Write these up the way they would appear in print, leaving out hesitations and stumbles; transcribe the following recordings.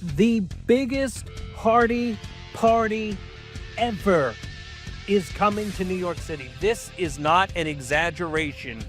The biggest Hardy party ever is coming to New York City. This is not an exaggeration.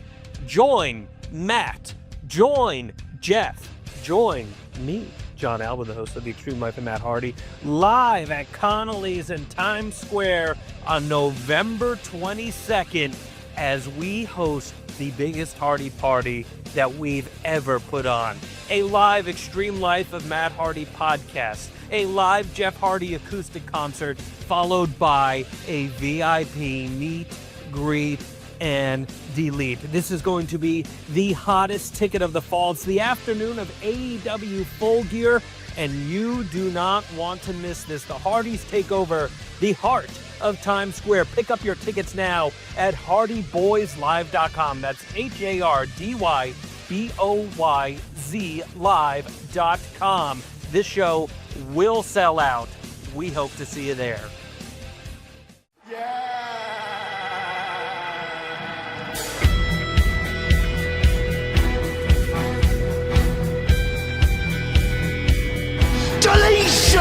Join Matt, join Jeff, join me, John Alba, the host of The Extreme Life of Matt Hardy, live at Connolly's in Times Square on November 22nd as we host the biggest Hardy party that we've ever put on. A live Extreme Life of Matt Hardy podcast, a live Jeff Hardy acoustic concert, followed by a VIP meet, greet, and delete. This is going to be the hottest ticket of the fall. It's the afternoon of AEW Full Gear, and you do not want to miss this. The Hardys take over the heart of Times Square. Pick up your tickets now at HardyBoysLive.com. That's HardyBoyz live.com. This show will sell out. We hope to see you there. Deletion!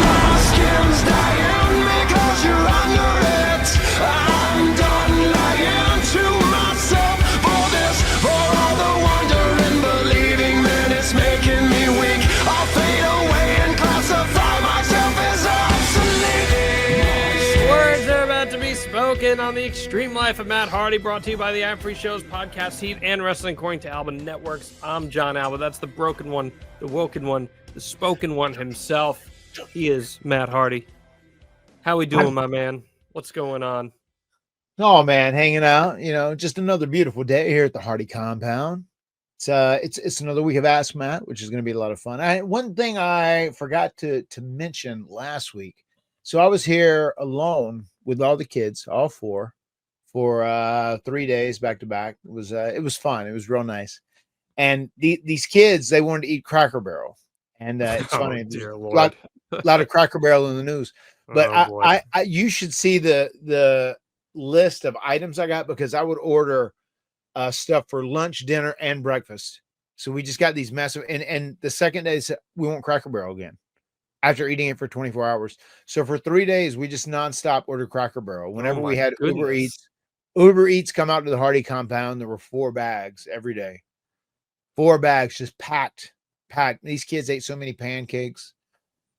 My skin's dying because you're under it. I'm done lying to myself for this, for all the wonder and believing that it's making me weak. I'll fade away and classify myself as obsolete. Words are about to be spoken on the Extreme Life of Matt Hardy, brought to you by the Ad Free Shows, Podcast Heat, and Wrestling According to Alba Networks. I'm John Alba. That's the broken one, the woken one, the spoken one himself. He is Matt Hardy. How we doing, my man? What's going on? Oh man, hanging out. You know, just another beautiful day here at the Hardy compound. It's another week of Ask Matt, which is going to be a lot of fun. One thing I forgot to mention last week. So I was here alone with all the kids, all four, for 3 days back to back. It was fun. It was real nice. And these kids, they wanted to eat Cracker Barrel. And it's funny. Dear A Lord. lot of Cracker Barrel in the news. But I you should see the list of items I got, because I would order stuff for lunch, dinner, and breakfast. So we just got these massive, and the second day we want Cracker Barrel again after eating it for 24 hours. So for 3 days, we just nonstop ordered Cracker Barrel. Whenever we had goodness. Uber Eats come out to the Hardy compound, there were 4 bags every day. 4 bags just packed. These kids ate so many pancakes.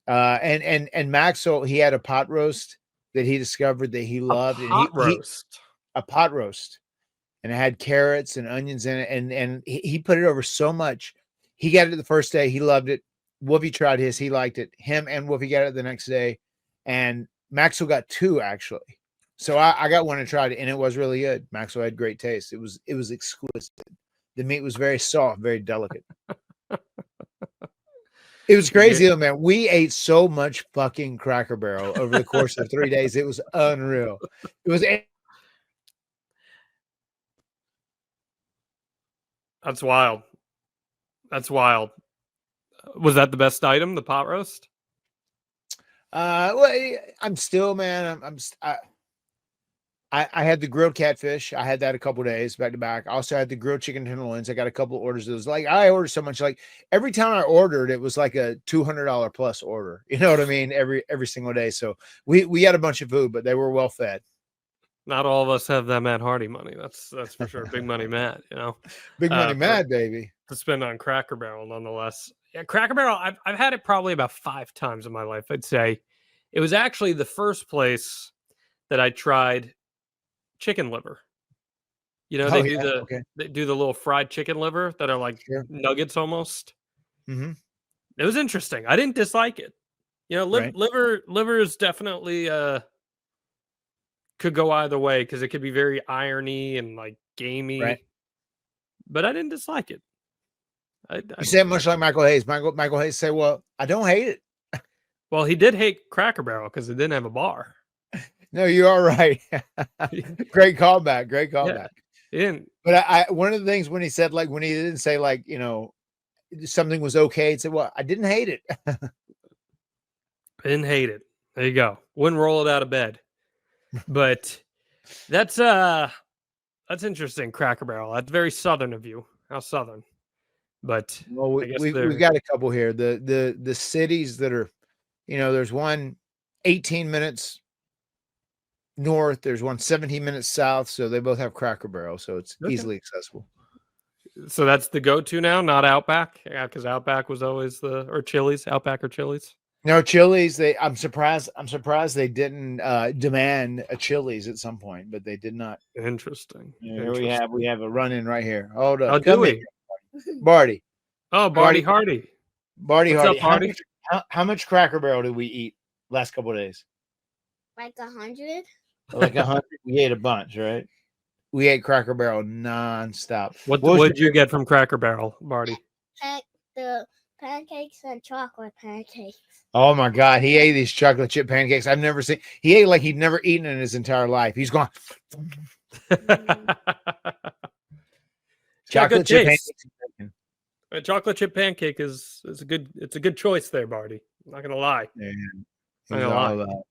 And Maxwell, he had a pot roast that he discovered that he loved. A pot roast. And it had carrots and onions in it. And he put it over so much. He got it the first day. He loved it. Wolfie tried his. He liked it. Him and Wolfie got it the next day. And Maxwell got 2, actually. So I got one and tried it, and it was really good. Maxwell had great taste. It was exquisite. The meat was very soft, very delicate. It was crazy though, man. We ate so much fucking Cracker Barrel over the course of 3 days. It was unreal. It was. That's wild. That's wild. Was that the best item, the pot roast? Well, I'm still, man. I had the grilled catfish. I had that a couple days back to back. I also had the grilled chicken tenderloins. I got a couple of orders. It was like, I ordered so much, like every time I ordered, it was like a $200 plus order. You know what I mean? Every single day. So we had a bunch of food, but they were well fed. Not all of us have that Matt Hardy money. That's for sure. Big money Matt, you know. Big money Matt, baby. To spend on Cracker Barrel, nonetheless. Yeah, Cracker Barrel, I've had it probably about 5 times in my life, I'd say. It was actually the first place that I tried chicken liver. You know, they do the little fried chicken liver that are like nuggets almost. Mm-hmm. It was interesting. I didn't dislike it. You know, liver is definitely could go either way, because it could be very irony and like gamey. Right. But I didn't dislike it. You said much like Michael Hayes. Michael Hayes said, "Well, I don't hate it." Well, he did hate Cracker Barrel because it didn't have a bar. No, you are right. Great callback. Great callback. Yeah, but I one of the things when he said, like, when he didn't say, like, you know, something was okay, he said, "Well, I didn't hate it." I didn't hate it. There you go. Wouldn't roll it out of bed. But that's interesting, Cracker Barrel. That's very southern of you. How southern? But Well, I guess we've got a couple here. The cities that are, there's one 18 minutes north, there's one 17 minutes south, so they both have Cracker Barrel, so it's Okay. easily accessible. So that's the go-to now, not Outback? Yeah, because Outback was always or Chili's, Outback or Chili's. No, Chili's. I'm surprised they didn't demand a Chili's at some point, but they did not. Interesting. Here we have a run-in right here. Hold up. Oh, do we? Barty. Oh, Barty Hardy. Barty What's Hardy. up, Barty? How much Cracker Barrel did we eat last couple of days? Like 100? Like 100. We ate a bunch, right? We ate Cracker Barrel nonstop. What did you get from Cracker Barrel, Barty? The pancakes and chocolate pancakes. Oh my God, he ate these chocolate chip pancakes. I've never seen. He ate like he'd never eaten in his entire life. He's gone. Chocolate chip pancakes. A chocolate chip pancake is a good choice there, Barty. I'm not gonna lie. Not gonna lie.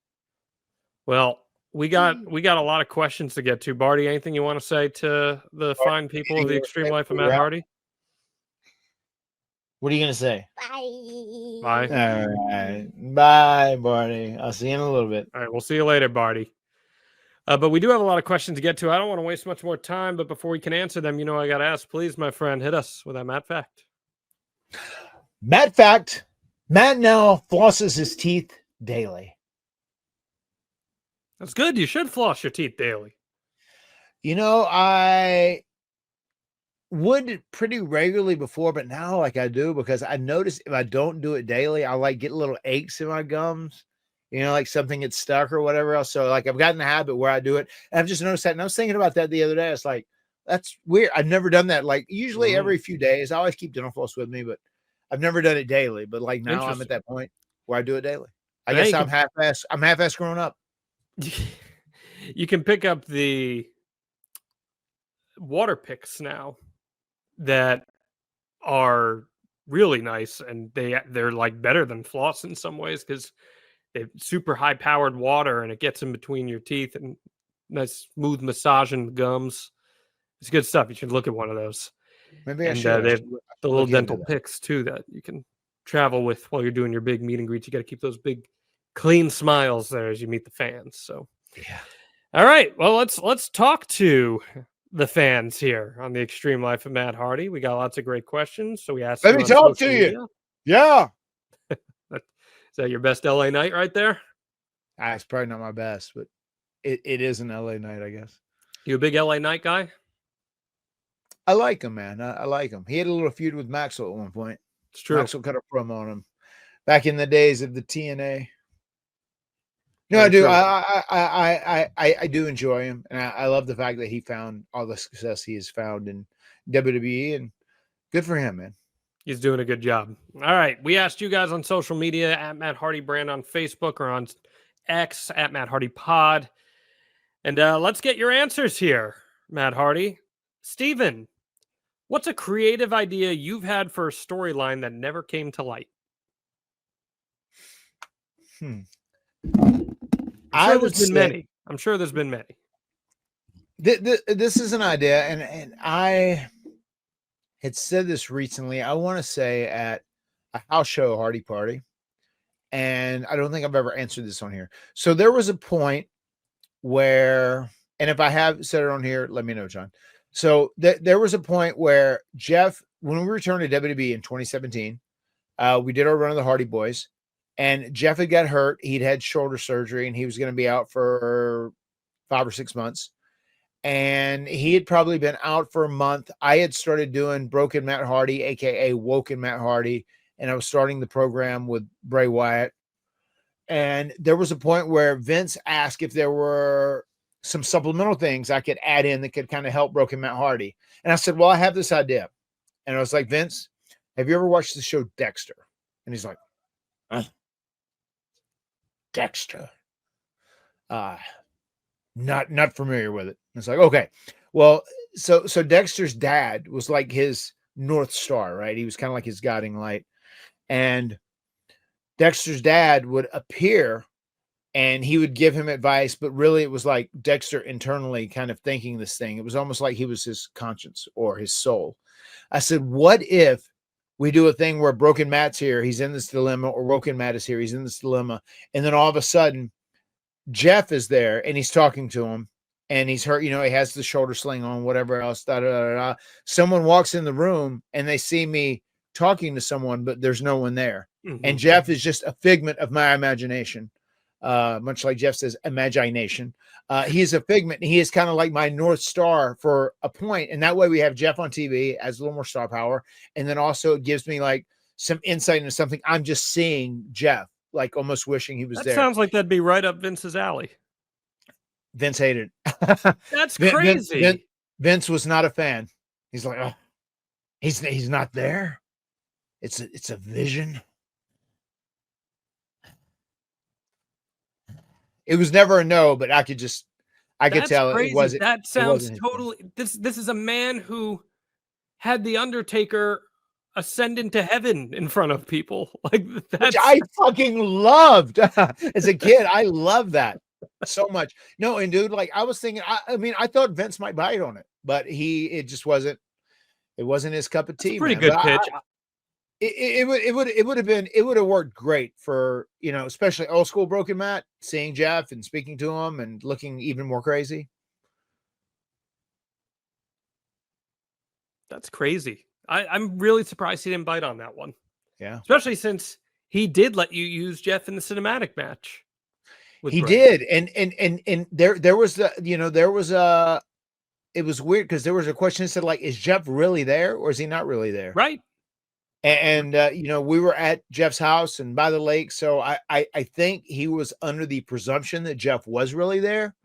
Well, we got a lot of questions to get to. Barty, anything you want to say to the fine people of the Extreme Life of Matt Hardy? What are you gonna say? Bye. Bye. All right. Bye, Barty. I'll see you in a little bit. All right, we'll see you later, Barty. But we do have a lot of questions to get to. I don't want to waste much more time, but before we can answer them, I got to ask, please, my friend, hit us with that Matt fact. Matt fact. Matt now flosses his teeth daily. That's good. You should floss your teeth daily. I would pretty regularly before, but now I do, because I notice if I don't do it daily, I get little aches in my gums, like something gets stuck or whatever else. So I've gotten the habit where I do it. And I've just noticed that. And I was thinking about that the other day. It's like, that's weird. I've never done that. Usually every few days, I always keep dental floss with me, but I've never done it daily. But now I'm at that point where I do it daily. I guess I'm half-ass grown up. You can pick up the water picks now that are really nice, and they're better than floss in some ways, because they're super high powered water and it gets in between your teeth and nice smooth massaging the gums. It's good stuff. You should look at one of those. Maybe they have the little dental picks too that you can travel with while you're doing your big meet and greets. You got to keep those big clean smiles there as you meet the fans. So yeah. All right. Well, let's talk to the fans here on the Extreme Life of Matt Hardy. We got lots of great questions. So we asked. Let me talk to you. Yeah. Is that your best LA night right there? It's probably not my best, but it is an LA night, I guess. You a big LA night guy? I like him, man. I like him. He had a little feud with Maxwell at one point. It's true. Maxwell cut a promo on him back in the days of the TNA. No, Very I do. true. I do enjoy him, and I love the fact that he found all the success he has found in WWE, and good for him, man. He's doing a good job. All right. We asked you guys on social media at Matt Hardy Brand on Facebook or on X at Matt Hardy Pod. And let's get your answers here, Matt Hardy. Steven, what's a creative idea you've had for a storyline that never came to light? I'm sure there's been many. This is an idea, and I had said this recently. I want to say at a house show Hardy Party, and I don't think I've ever answered this on here. So there was a point where, and if I have said it on here, let me know, John. So there was a point where Jeff, when we returned to WWE in 2017, we did our run of the Hardy Boys, and Jeff had got hurt. He'd had shoulder surgery, and he was going to be out for 5 or 6 months. And he had probably been out for a month. I had started doing Broken Matt Hardy, aka Woken Matt Hardy, and I was starting the program with Bray Wyatt. And there was a point where Vince asked if there were some supplemental things I could add in that could kind of help Broken Matt Hardy. And I said, well, I have this idea. And I was like, Vince, have you ever watched the show Dexter? And he's like, Dexter. Not familiar with it. It's like, okay. Well, so Dexter's dad was like his North Star, right? He was kind of like his guiding light. And Dexter's dad would appear and he would give him advice, but really it was like Dexter internally kind of thinking this thing. It was almost like he was his conscience or his soul. I said, what if we do a thing where Broken Matt's here, he's in this dilemma, or Broken Matt is here, he's in this dilemma, and then all of a sudden Jeff is there and he's talking to him, and he's hurt, he has the shoulder sling on, whatever else. Someone walks in the room and they see me talking to someone, but there's no one there. And Jeff is just a figment of my imagination. Much like Jeff says, imagination. He is a figment. He is kind of like my North Star for a point. And that way we have Jeff on TV as a little more star power. And then also it gives me like some insight into something. I'm just seeing Jeff, like almost wishing he was there. That sounds like that'd be right up Vince's alley. Vince hated it. That's crazy. Vince was not a fan. He's like, oh, he's not there. It's a vision. It was never a no, but I could tell crazy. It wasn't. That sounds totally. This is a man who had the Undertaker ascend into heaven in front of people. Like Which I fucking loved as a kid. I loved that so much. No, and dude, like I was thinking. I mean, I thought Vince might bite on it, but it just wasn't. It wasn't his cup of tea. Pretty good pitch. It would have worked great for, especially old school Broken Matt, seeing Jeff and speaking to him and looking even more crazy. That's crazy. I'm really surprised he didn't bite on that one. Yeah. Especially since he did let you use Jeff in the cinematic match. He did. And there was it was weird because there was a question that said, like, is Jeff really there or is he not really there? Right. And we were at Jeff's house and by the lake. So I think he was under the presumption that Jeff was really there.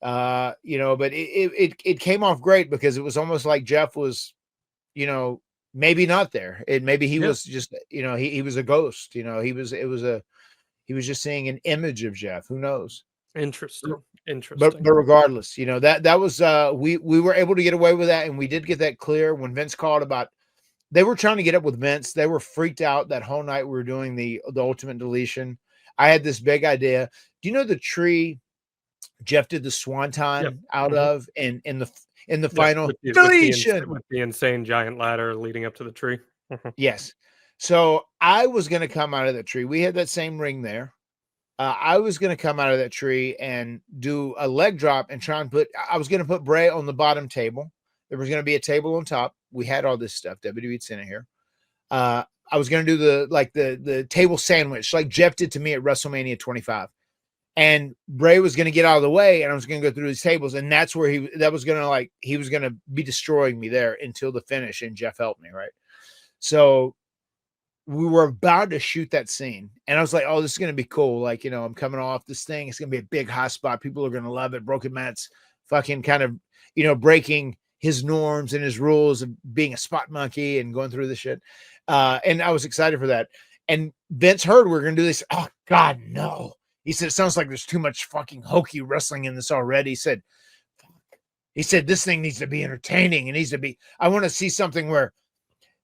But it came off great because it was almost like Jeff was, maybe not there. Maybe he was just, he was a ghost, he was just seeing an image of Jeff. Who knows? Interesting. But regardless, that was, we were able to get away with that. And we did get that clear when Vince called about, they were trying to get up with Vince. They were freaked out that whole night we were doing the ultimate deletion. I had this big idea. Do you know the tree Jeff did the swanton out of in the final deletion with the insane giant ladder leading up to the tree? Yes. So I was going to come out of that tree. We had that same ring there. I was going to come out of that tree and do a leg drop and try and I was going to put Bray on the bottom table. There was going to be a table on top. We had all this stuff. WWE'd sent it here. I was going to do the table sandwich like Jeff did to me at WrestleMania 25. And Bray was going to get out of the way and I was going to go through these tables. And that's where he was going to be destroying me there until the finish. And Jeff helped me. Right. So we were about to shoot that scene and I was like, oh, this is going to be cool. Like, I'm coming off this thing. It's going to be a big hot spot. People are going to love it. Broken Matt's fucking kind of, breaking his norms and his rules of being a spot monkey and going through this shit. And I was excited for that. And Vince heard we were going to do this. Oh God, no. He said, it sounds like there's too much fucking hokey wrestling in this already. He said, this thing needs to be entertaining. It needs to be, I want to see something where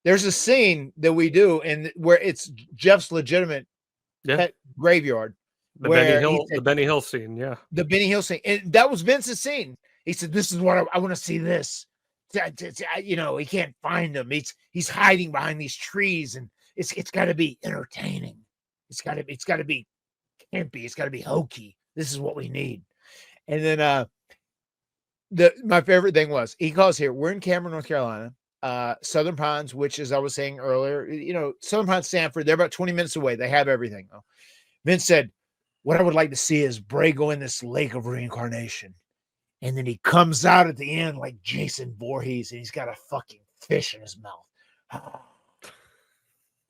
there's a scene that we do and where it's Jeff's legitimate pet graveyard. The Benny Hill scene. Yeah. The Benny Hill scene. And that was Vince's scene. He said, this is what I want to see this. He can't find him. He's hiding behind these trees and it's got to be entertaining. It's got to be campy. It's got to be hokey. This is what we need. And then my favorite thing was he calls here. We're in Cameron, North Carolina, Southern Pines, which, as I was saying earlier, Southern Pines, Sanford, they're about 20 minutes away. They have everything. Vince said, what I would like to see is Bray go in this lake of reincarnation. And then he comes out at the end like Jason Voorhees and he's got a fucking fish in his mouth.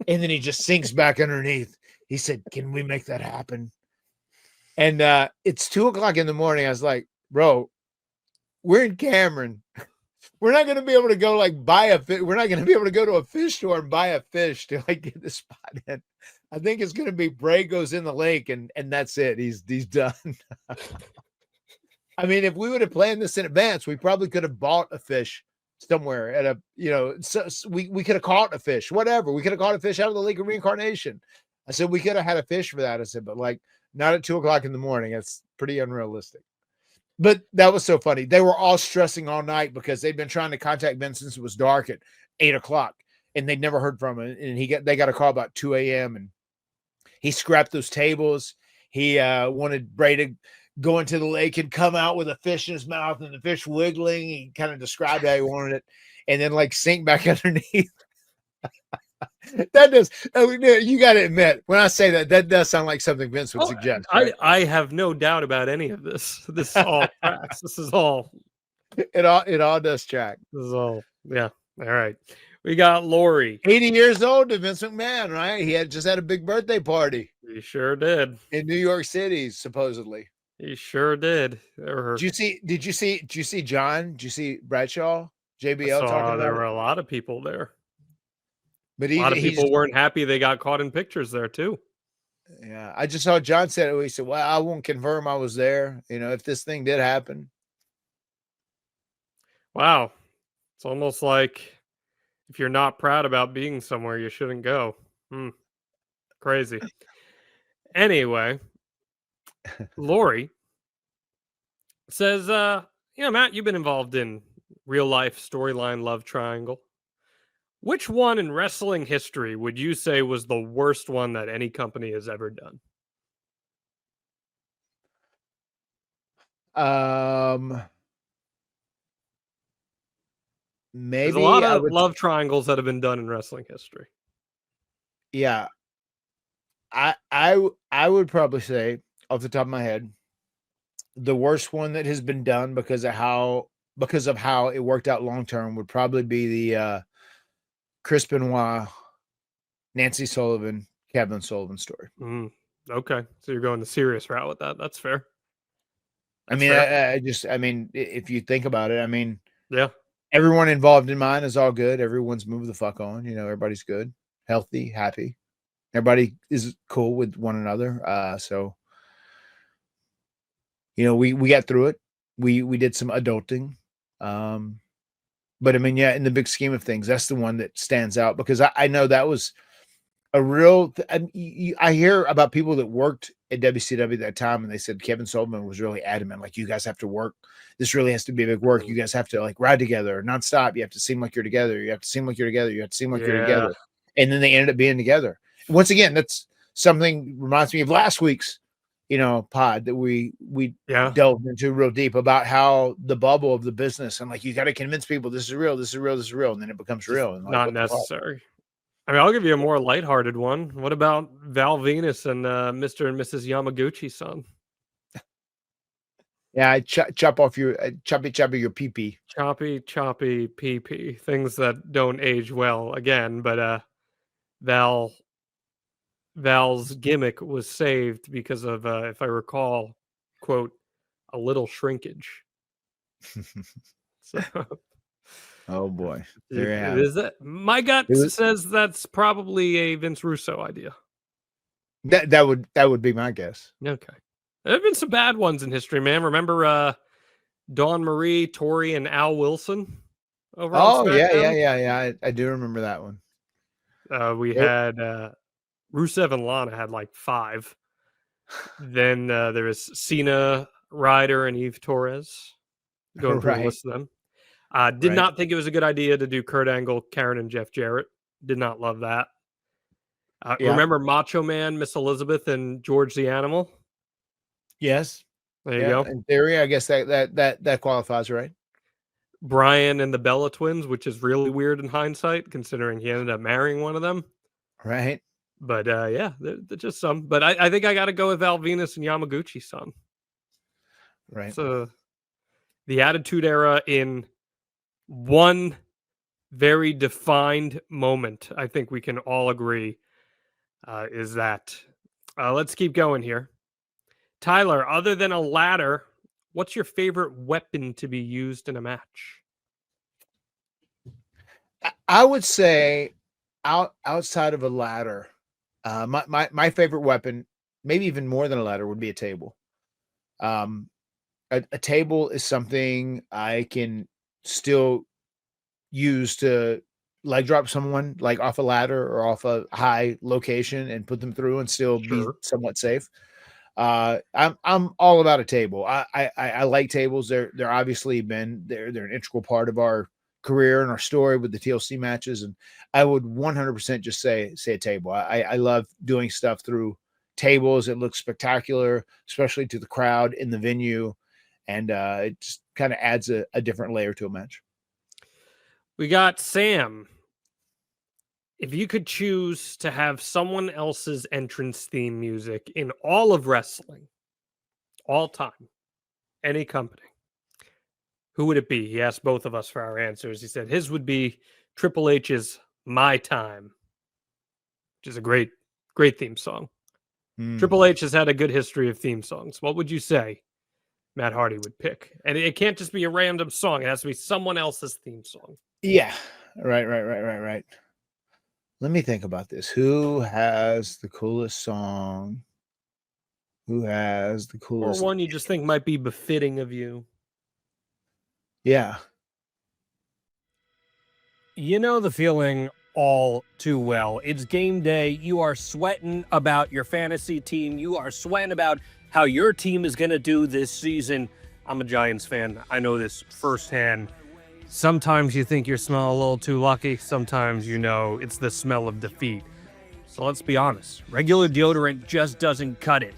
And then he just sinks back underneath. He said, can we make that happen? And it's 2:00 in the morning. I was like, bro, we're in Cameron. We're not going to be able to go buy a fish. We're not going to be able to go to a fish store and buy a fish to get the spot in. I think it's going to be Bray goes in the lake and that's it. He's done. I mean, if we would have planned this in advance, we probably could have bought a fish somewhere at we could have caught a fish, whatever. We could have caught a fish out of the Lake of Reincarnation. I said, we could have had a fish for that. I said, but not at 2:00 in the morning. That's pretty unrealistic. But that was so funny. They were all stressing all night because they'd been trying to contact Ben since it was dark at 8:00. and they'd never heard from him. And they got a call about 2 a.m. and he scrapped those tables. He wanted Bray to go into the lake and come out with a fish in his mouth and the fish wiggling. He kind of described how he wanted it, and then like sink back underneath. That does. You got to admit, when I say that, that does sound like something Vince would suggest. Right? I have no doubt about any of this. This is all tracks. This is all. It all does track. This is all. Yeah. All right. We got Lori. 80 years old to Vince McMahon, right? He had just had a big birthday party. He sure did. In New York City, supposedly. He sure did. Did you see John? Did you see Bradshaw? JBL talking about there it? were a lot of people there. But a lot of people weren't happy they got caught in pictures there too. Yeah, I just saw John said it. He said, "Well, I won't confirm I was there. You know, if this thing did happen." Wow, it's almost like if you're not proud about being somewhere, you shouldn't go. Crazy. Anyway, Lori says, Matt, you've been involved in real life storyline love triangle. Which one in wrestling history would you say was the worst one that any company has ever done? Maybe there's a lot of love triangles that have been done in wrestling history. Yeah. I would probably say off the top of my head, the worst one that has been done because of how it worked out long term would probably be the Chris Benoit, Nancy Sullivan, Kevin Sullivan story. Okay, so you're going the serious route with that. That's fair. I mean, if you think about it, I mean, yeah, everyone involved in mine is all good. Everyone's moved the fuck on. You know, everybody's good, healthy, happy. Everybody is cool with one another. So, you know, we got through it. We did some adulting. But I mean, yeah, in the big scheme of things, that's the one that stands out because I know that was a real. I hear about people that worked at WCW at that time, and they said Kevin Sullivan was really adamant, like, you guys have to work. This really has to be a big work. You guys have to like ride together nonstop. You have to seem like you're together. You have to seem like you're together. You have to seem like you're together. And then they ended up being together. Once again, that's something reminds me of last week's, pod that we delved into real deep about how the bubble of the business and like you got to convince people this is real, and then it becomes real. And like, not necessary. I mean, I'll give you a more lighthearted one. What about Val Venus and Mr. and Mrs. Yamaguchi-san? Yeah, I chop off your choppy your pee-pee. Choppy pee-pee. Things that don't age well again, but Val's gimmick was saved because of, if I recall, quote, a little shrinkage. So, oh boy, there you have it. Is that my gut says that's probably a Vince Russo idea. That would be my guess. Okay, there have been some bad ones in history, man. Remember Dawn Marie, Tori, and Al Wilson? Over on SmackDown? Yeah. I do remember that one. We had Rusev and Lana had like 5. Then there was Cena, Ryder, and Eve Torres. Going through the list of them. Did not think it was a good idea to do Kurt Angle, Karen, and Jeff Jarrett. Did not love that. Remember Macho Man, Miss Elizabeth, and George the Animal? Yes. There you go. In theory, I guess that qualifies, right? Brian and the Bella Twins, which is really weird in hindsight, considering he ended up marrying one of them. Right. But they're just some. But I think I got to go with Val Venus and Yamaguchi-san. Right. So the Attitude Era in one very defined moment, I think we can all agree, is that. Let's keep going here. Tyler, other than a ladder, what's your favorite weapon to be used in a match? I would say outside of a ladder, my favorite weapon, maybe even more than a ladder, would be a table. A table is something I can still use to leg drop someone like off a ladder or off a high location and put them through and still be somewhat safe. I'm all about a table. I like tables. They're obviously they're an integral part of our career and our story with the TLC matches. And I would 100% just say a table. I love doing stuff through tables. It looks spectacular, especially to the crowd in the venue. And it just kind of adds a different layer to a match. We got Sam. If you could choose to have someone else's entrance theme music in all of wrestling, all time, any company, who would it be? He asked both of us for our answers. He said his would be Triple H's My Time, which is a great theme song. Triple H has had a good history of theme songs. What would you say Matt Hardy would pick? And it can't just be a random song. It has to be someone else's theme song. Yeah. Right. Let me think about this. Who has the coolest song? Who has the coolest? Or one you just think might be befitting of you. Yeah. You know the feeling all too well. It's game day. You are sweating about your fantasy team. You are sweating about how your team is going to do this season. I'm a Giants fan. I know this firsthand. Sometimes you think you're smelling a little too lucky. Sometimes you know it's the smell of defeat. So let's be honest. Regular deodorant just doesn't cut it.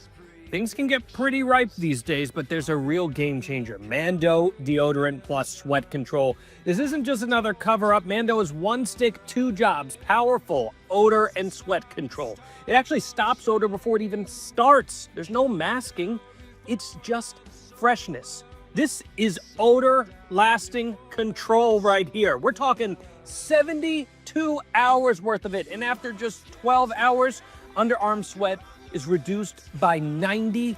Things can get pretty ripe these days, but there's a real game changer. Mando Deodorant Plus Sweat Control. This isn't just another cover-up. Mando is one stick, two jobs. Powerful odor and sweat control. It actually stops odor before it even starts. There's no masking. It's just freshness. This is odor-lasting control right here. We're talking 72 hours worth of it. And after just 12 hours, underarm sweat is reduced by 92%.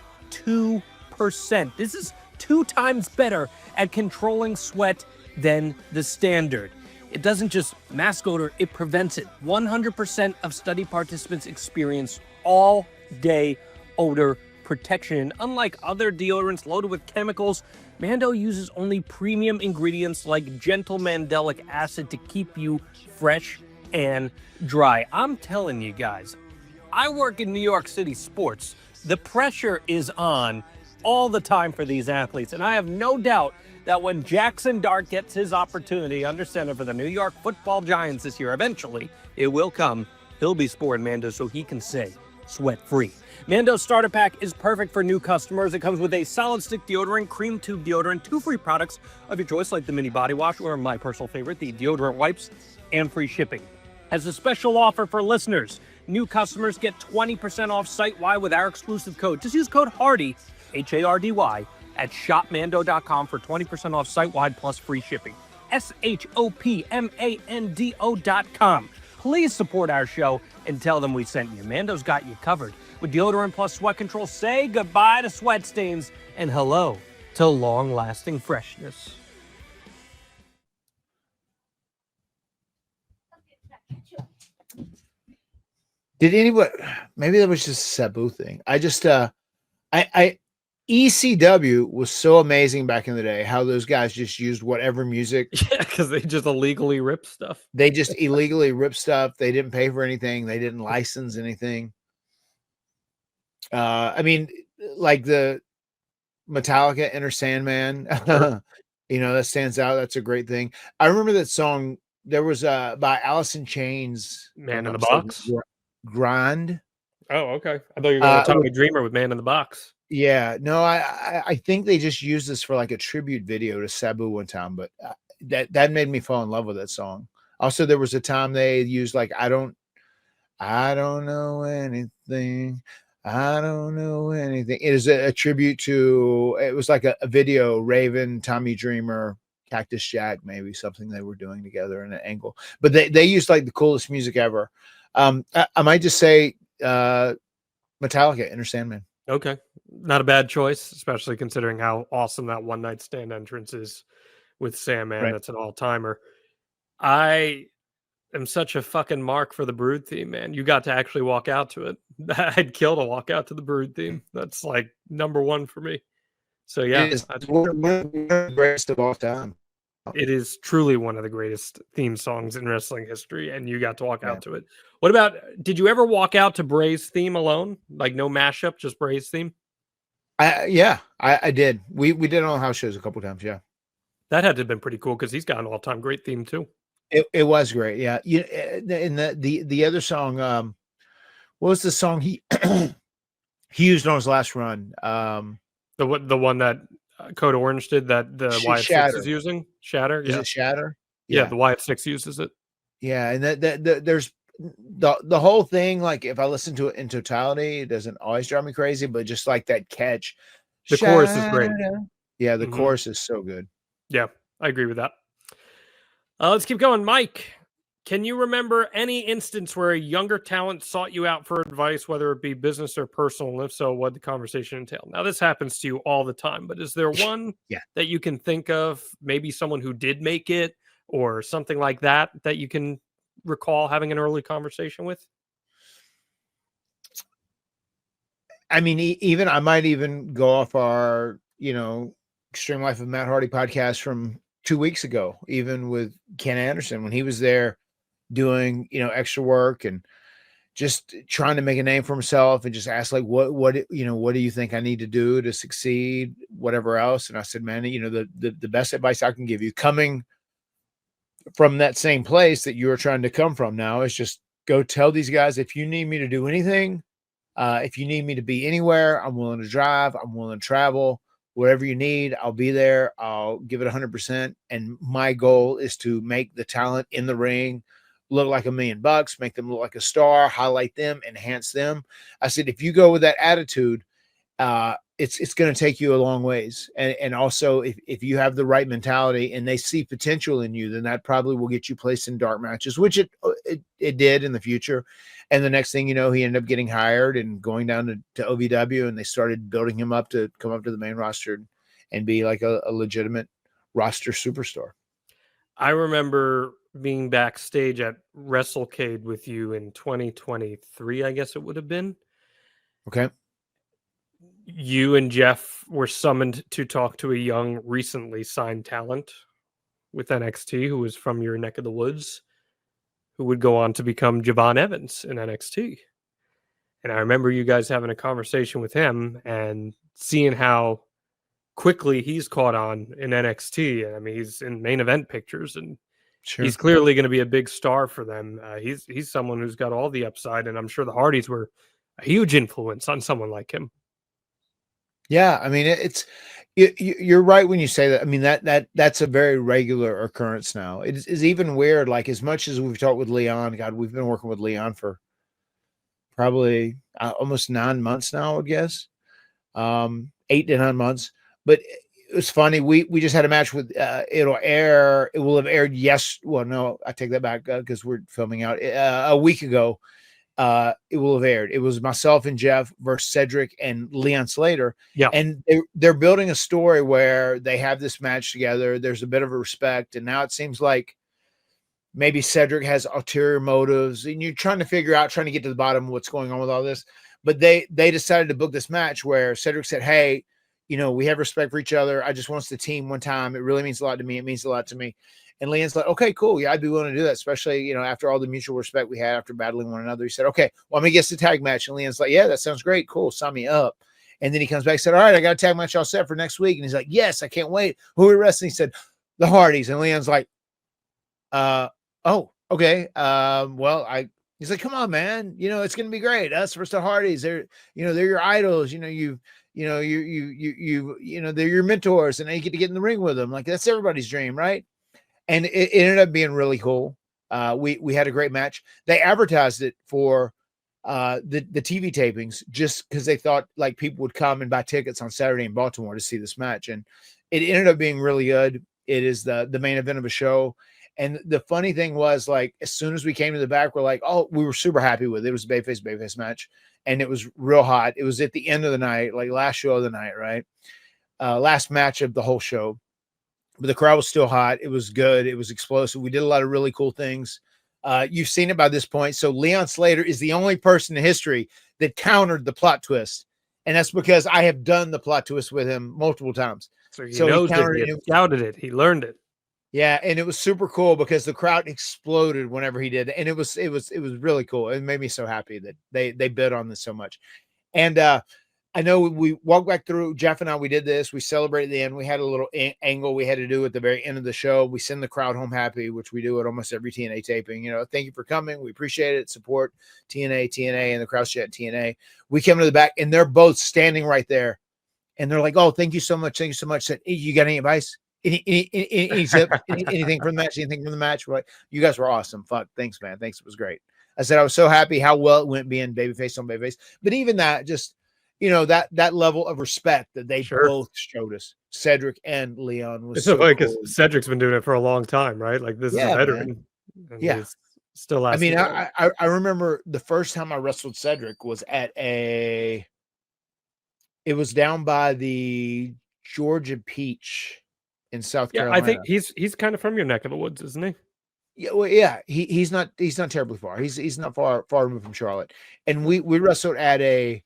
This is 2 times better at controlling sweat than the standard. It doesn't just mask odor, it prevents it. 100% of study participants experience all-day odor protection. And unlike other deodorants loaded with chemicals, Mando uses only premium ingredients like gentle mandelic acid to keep you fresh and dry. I'm telling you guys, I work in New York City sports. The pressure is on all the time for these athletes, and I have no doubt that when Jackson Dart gets his opportunity under center for the New York Football Giants this year, eventually it will come. He'll be sporting Mando so he can say sweat-free. Mando's starter pack is perfect for new customers. It comes with a solid stick deodorant, cream tube deodorant, 2 free products of your choice like the mini body wash or my personal favorite, the deodorant wipes, and free shipping. As a special offer for listeners, new customers get 20% off site-wide with our exclusive code. Just use code HARDY, H-A-R-D-Y, at shopmando.com for 20% off site-wide plus free shipping. SHOPMANDO.com. Please support our show and tell them we sent you. Mando's got you covered. With deodorant plus sweat control, say goodbye to sweat stains and hello to long-lasting freshness. Did anybody? Maybe that was just a Sabu thing. ECW was so amazing back in the day. How those guys just used whatever music. Yeah, because they just illegally rip stuff. They just illegally ripped stuff. They didn't pay for anything. They didn't license anything. I mean, like the Metallica Enter Sandman. You know, that stands out. That's a great thing. I remember that song. There was by Alice in Chains, Man in the Box. Grind. Oh, okay. I thought you were going to Tommy Dreamer with Man in the Box. Yeah, no, I think they just used this for like a tribute video to Sabu one time, but that made me fall in love with that song. Also, there was a time they used like I don't know anything. I don't know anything. It is a tribute to. It was like a video. Raven, Tommy Dreamer, Cactus Jack, maybe something they were doing together in an angle. But they used like the coolest music ever. I might just say Metallica, Enter Sandman. Okay. Not a bad choice, especially considering how awesome that one night stand entrance is with Sandman. Right. That's an all-timer. I am such a fucking mark for the Brood theme, man. You got to actually walk out to it. I'd kill to walk out to the Brood theme. That's like number one for me. So yeah. It's one of the greatest of all time. It is truly one of the greatest theme songs in wrestling history, and you got to walk out to it. What about, did you ever walk out to Bray's theme alone? Like no mashup, just Bray's theme? I did. We did it on house shows a couple times, yeah. That had to have been pretty cool because he's got an all-time great theme too. It was great. Yeah. In the other song, what was the song he he used on his last run? The one that Code Orange did that the Wyatt Six is using? Shatter? Is Yeah. it Shatter? Yeah, the Wyatt Six uses it. Yeah, and that there's the whole thing, like if I listen to it in totality, it doesn't always drive me crazy, but just like that catch. The chorus is great. Yeah, the chorus is so good. Yeah, I agree with that. Let's keep going. Mike, can you remember any instance where a younger talent sought you out for advice, whether it be business or personal? And if so, what the conversation entailed? Now, this happens to you all the time, but is there one that you can think of, maybe someone who did make it or something like that, that you can recall having an early conversation with? I mean, even I might even go off our, Extreme Life of Matt Hardy podcast from 2 weeks ago, even with Ken Anderson, when he was there doing, extra work and just trying to make a name for himself and just ask like, what do you think I need to do to succeed, whatever else. And I said, man, the best advice I can give you coming from that same place that you are trying to come from now is just go tell these guys, if you need me to do anything, if you need me to be anywhere, I'm willing to drive, I'm willing to travel. Whatever you need, I'll be there. I'll give it 100%. And my goal is to make the talent in the ring look like $1 million, make them look like a star, highlight them, enhance them. I said, if you go with that attitude, it's going to take you a long ways. And also if you have the right mentality and they see potential in you, then that probably will get you placed in dark matches, which it did in the future. And the next thing you know, he ended up getting hired and going down to OVW, and they started building him up to come up to the main roster and be like a legitimate roster superstar. I remember being backstage at WrestleCade with you in 2023, I guess it would have been. Okay. You and Jeff were summoned to talk to a young, recently signed talent with NXT who was from your neck of the woods, who would go on to become Javon Evans in NXT. And I remember you guys having a conversation with him and seeing how quickly he's caught on in NXT. I mean, he's in main event pictures, and he's clearly going to be a big star for them. He's someone who's got all the upside, and I'm sure the Hardys were a huge influence on someone like him. Yeah, I mean, you're right when you say that. I mean, that's a very regular occurrence now. It is even weird. Like, as much as we've talked with Leon, God, we've been working with Leon for probably almost 9 months now, I would guess, 8 to 9 months. But it was funny. We just had a match with it will have aired. Well, no, I take that back because we're filming out a week ago. It will have aired. It was myself and Jeff versus Cedric and Leon Slater. Yeah. And they're building a story where they have this match together. There's a bit of a respect. And now it seems like maybe Cedric has ulterior motives, and you're trying to get to the bottom of what's going on with all this. But they decided to book this match where Cedric said, hey, we have respect for each other. I just want us to team one time. It really means a lot to me. It means a lot to me. And Leon's like, okay, cool. Yeah, I'd be willing to do that, especially, after all the mutual respect we had after battling one another. He said, okay, well, I'm going to get the tag match. And Leon's like, yeah, that sounds great. Cool. Sign me up. And then he comes back and said, all right, I got a tag match all set for next week. And he's like, yes, I can't wait. Who are we wrestling? He said, the Hardys. And Leon's like, oh, okay. He's like, come on, man. It's going to be great. Us versus the Hardys. They're your idols. They're your mentors, and now you get to get in the ring with them. Like, that's everybody's dream, right? And it ended up being really cool. We had a great match. They advertised it for the TV tapings just because they thought like people would come and buy tickets on Saturday in Baltimore to see this match. And it ended up being really good. It is the main event of a show. And the funny thing was, like, as soon as we came to the back, we're like, oh, we were super happy with it. It was a Bayface match. And it was real hot. It was at the end of the night, like last show of the night, right? Last match of the whole show. But the crowd was still hot. It was good. It was explosive. We did a lot of really cool things. You've seen it by this point. So Leon Slater is the only person in history that countered the plot twist. And that's because I have done the plot twist with him multiple times. So he knows it. He scouted it. He learned it. Yeah, and it was super cool because the crowd exploded whenever he did it. And it was really cool. It made me so happy that they bid on this so much. And I know we walked back through, Jeff and I, we did this. We celebrated the end. We had a little angle we had to do at the very end of the show. We send the crowd home happy, which we do at almost every TNA taping. You know, thank you for coming. We appreciate it. Support TNA, and the crowd chat TNA. We come to the back, and they're both standing right there. And they're like, oh, thank you so much. Thank you so much. Said, you got any advice? Any tips? Anything from the match? Anything from the match? We're like, you guys were awesome. Fuck. Thanks, man. Thanks. It was great. I said, I was so happy how well it went being babyface on babyface. But even that, just, you know, that level of respect that they both showed us, Cedric and Leon, was so funny cool. because Cedric's been doing it for a long time, right? Like this is a veteran. Yeah. Still I mean, I remember the first time I wrestled Cedric was at it was down by the Georgia Peach in South Carolina. I think he's kind of from your neck of the woods, isn't he? Yeah, well, yeah. He's not terribly far. He's not far removed from Charlotte. And we wrestled at a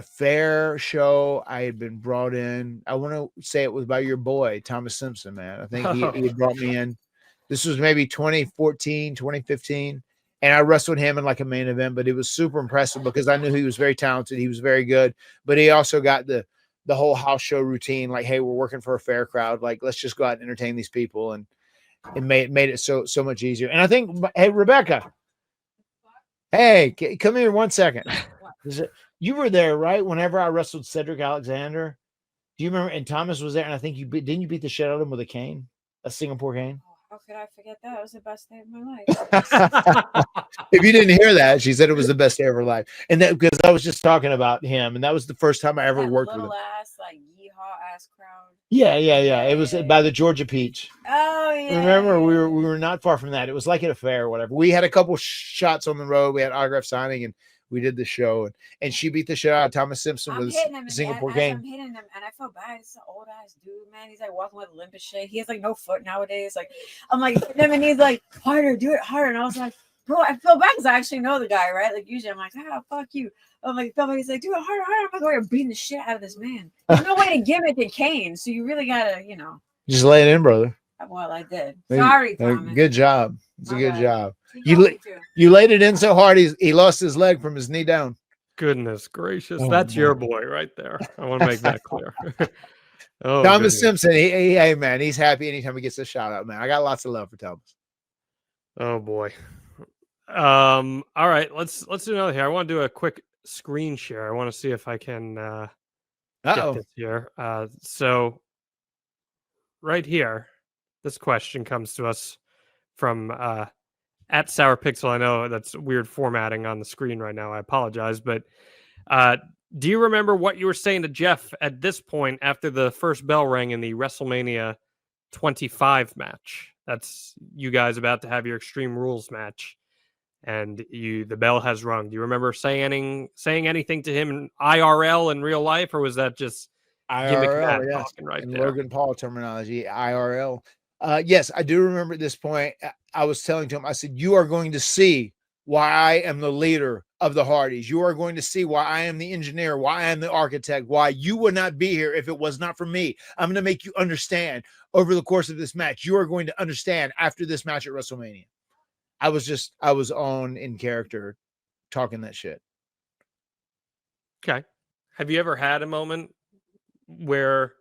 fair show. I had been brought in. I want to say it was by your boy, Thomas Simpson, man. I think he had brought me in. This was maybe 2014, 2015. And I wrestled him in like a main event, but it was super impressive because I knew he was very talented. He was very good, but he also got the whole house show routine. Like, hey, we're working for a fair crowd. Like, let's just go out and entertain these people. And it made it so much easier. And I think, hey, Rebecca, hey, come here 1 second. You were there, right? Whenever I wrestled Cedric Alexander, do you remember? And Thomas was there, and I think didn't you beat the shit out of him with a cane, a Singapore cane? How could I forget that? It was the best day of my life. If you didn't hear that, she said it was the best day of her life, and that because I was just talking about him, and that was the first time I ever worked with him. Ass, like yeehaw ass crowd. Yeah. It was by the Georgia Peach. Oh yeah. Remember, we were not far from that. It was like at a fair or whatever. We had a couple shots on the road. We had autograph signing, and we did the show, and she beat the shit out of Thomas Simpson with a Singapore cane. I'm hitting him, and I feel bad. It's an old ass dude, man. He's like walking with a limp as shit. He has like no foot nowadays. Like I'm like hitting him, and he's like, harder, do it harder. And I was like, bro, I feel bad because I actually know the guy, right? Like usually I'm like, fuck you. I'm like, somebody's like, do it harder. I'm like, you're beating the shit out of this man. There's no way to gimmick a cane, so you really gotta, just lay it in, brother. Well, I did. Sorry, Thomas. Good job. It's a good job. You laid it in so hard he lost his leg from his knee down. Goodness gracious, that's your boy right there. I want to make that clear. Thomas Simpson, hey man, he's happy anytime he gets a shout out, man. I got lots of love for Thomas. Oh boy. All right, let's do another here. I want to do a quick screen share. I want to see if I can get this here. So right here, this question comes to us from at Sour Pixel. I know that's weird formatting on the screen right now. I apologize, but do you remember what you were saying to Jeff at this point after the first bell rang in the WrestleMania 25 match? That's you guys about to have your Extreme Rules match, and the bell has rung. Do you remember saying anything to him in IRL in real life, or was that just IRL? Yes, talking right in there? Logan Paul terminology, IRL. Yes, I do remember at this point. I was telling to him, I said, you are going to see why I am the leader of the Hardys. You are going to see why I am the engineer, why I am the architect, why you would not be here if it was not for me. I'm going to make you understand over the course of this match. You are going to understand after this match at WrestleMania. I was on in character talking that shit. Okay. Have you ever had a moment where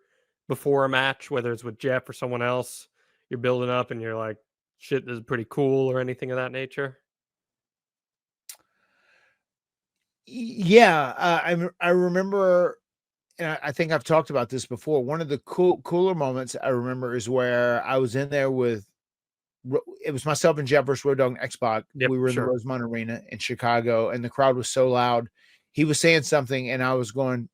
before a match, whether it's with Jeff or someone else, you're building up and you're like, shit, this is pretty cool or anything of that nature? Yeah. I remember, and I think I've talked about this before. One of the cooler moments I remember is where I was in there it was myself and Jeff versus Road Dogg and X-Pac. Yep, we were in the Rosemont Arena in Chicago, and the crowd was so loud. He was saying something, and I was going,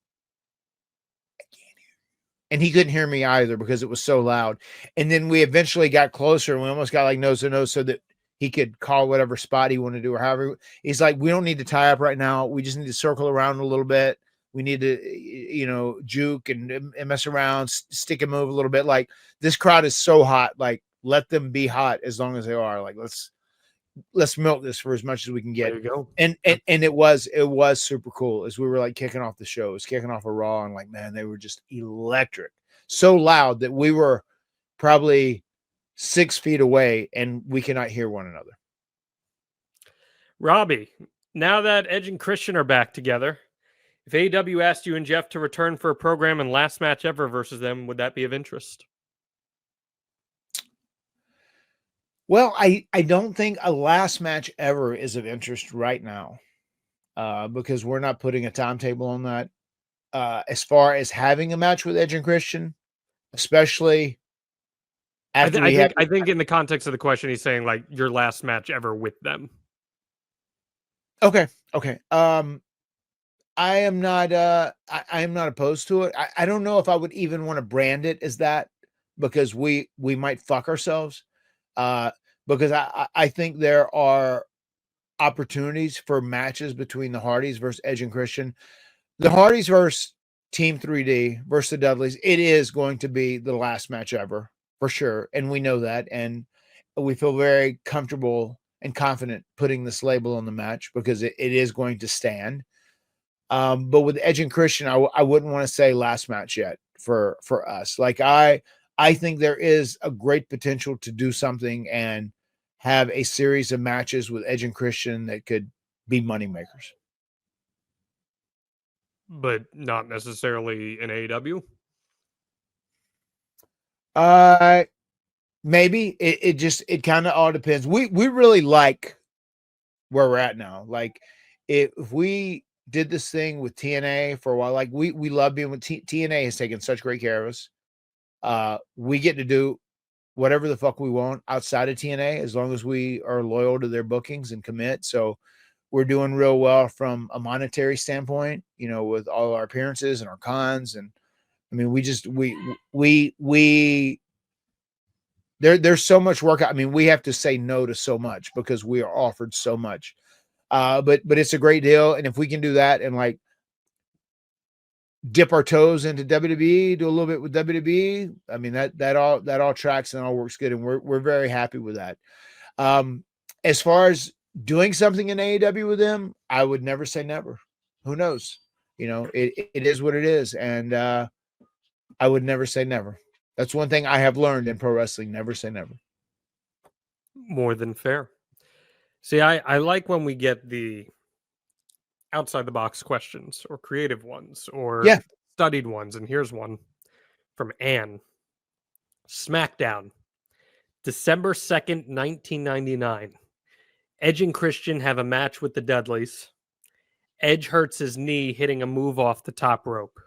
I can't hear. And he couldn't hear me either because it was so loud. And then we eventually got closer, and we almost got like nose to nose so that he could call whatever spot he wanted to do or however. He's like, we don't need to tie up right now. We just need to circle around a little bit. We need to, juke and mess around, stick and move a little bit. Like, this crowd is so hot. Like, let them be hot as long as they are. Like, let's milk this for as much as we can get. There you go. And it was super cool as we were like kicking off the show. It was kicking off a Raw, and like, man, they were just electric. So loud that we were probably 6 feet away and we cannot hear one another. Robbie, now that Edge and Christian are back together, If AEW asked you and Jeff to return for a program and last match ever versus them, would that be of interest? Well, I don't think a last match ever is of interest right now, because we're not putting a timetable on that. As far as having a match with Edge and Christian, especially after I think in the context of the question, he's saying like your last match ever with them. Okay. I am not I am not opposed to it. I don't know if I would even want to brand it as that, because we might fuck ourselves. Because I think there are opportunities for matches between the Hardys versus Edge and Christian. The Hardys versus Team 3D versus the Dudleys, it is going to be the last match ever for sure. And we know that. And we feel very comfortable and confident putting this label on the match because it is going to stand. But with Edge and Christian, I wouldn't want to say last match yet for us. Like I think there is a great potential to do something and have a series of matches with Edge and Christian that could be moneymakers. But not necessarily in AEW? Maybe. It kind of all depends. We really like where we're at now. Like if we did this thing with TNA for a while, like we love being with TNA has taken such great care of us. We get to do whatever the fuck we want outside of TNA as long as we are loyal to their bookings and commit. So we're doing real well from a monetary standpoint, you know, with all our appearances and our cons. And I mean, there's so much work. I mean, we have to say no to so much because we are offered so much. But it's a great deal. And if we can do that and like dip our toes into WWE, do a little bit with WWE, I mean, that all tracks and all works good. And we're very happy with that. As far as doing something in AEW with them, I would never say never. Who knows? You know, it is what it is. And I would never say never. That's one thing I have learned in pro wrestling. Never say never. More than fair. See, I like when we get the outside the box questions or creative ones or studied ones. And here's one from Anne. SmackDown, December 2nd, 1999. Edge and Christian have a match with the Dudleys. Edge hurts his knee hitting a move off the top rope.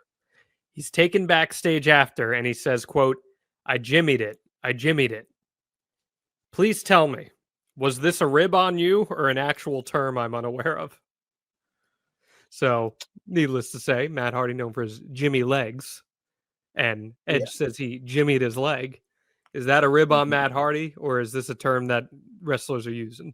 He's taken backstage after and he says, quote, I jimmied it. Please tell me, was this a rib on you or an actual term I'm unaware of? So, needless to say, Matt Hardy known for his Jimmy legs, and Edge says he jimmied his leg. Is that a rib on Matt Hardy, or is this a term that wrestlers are using?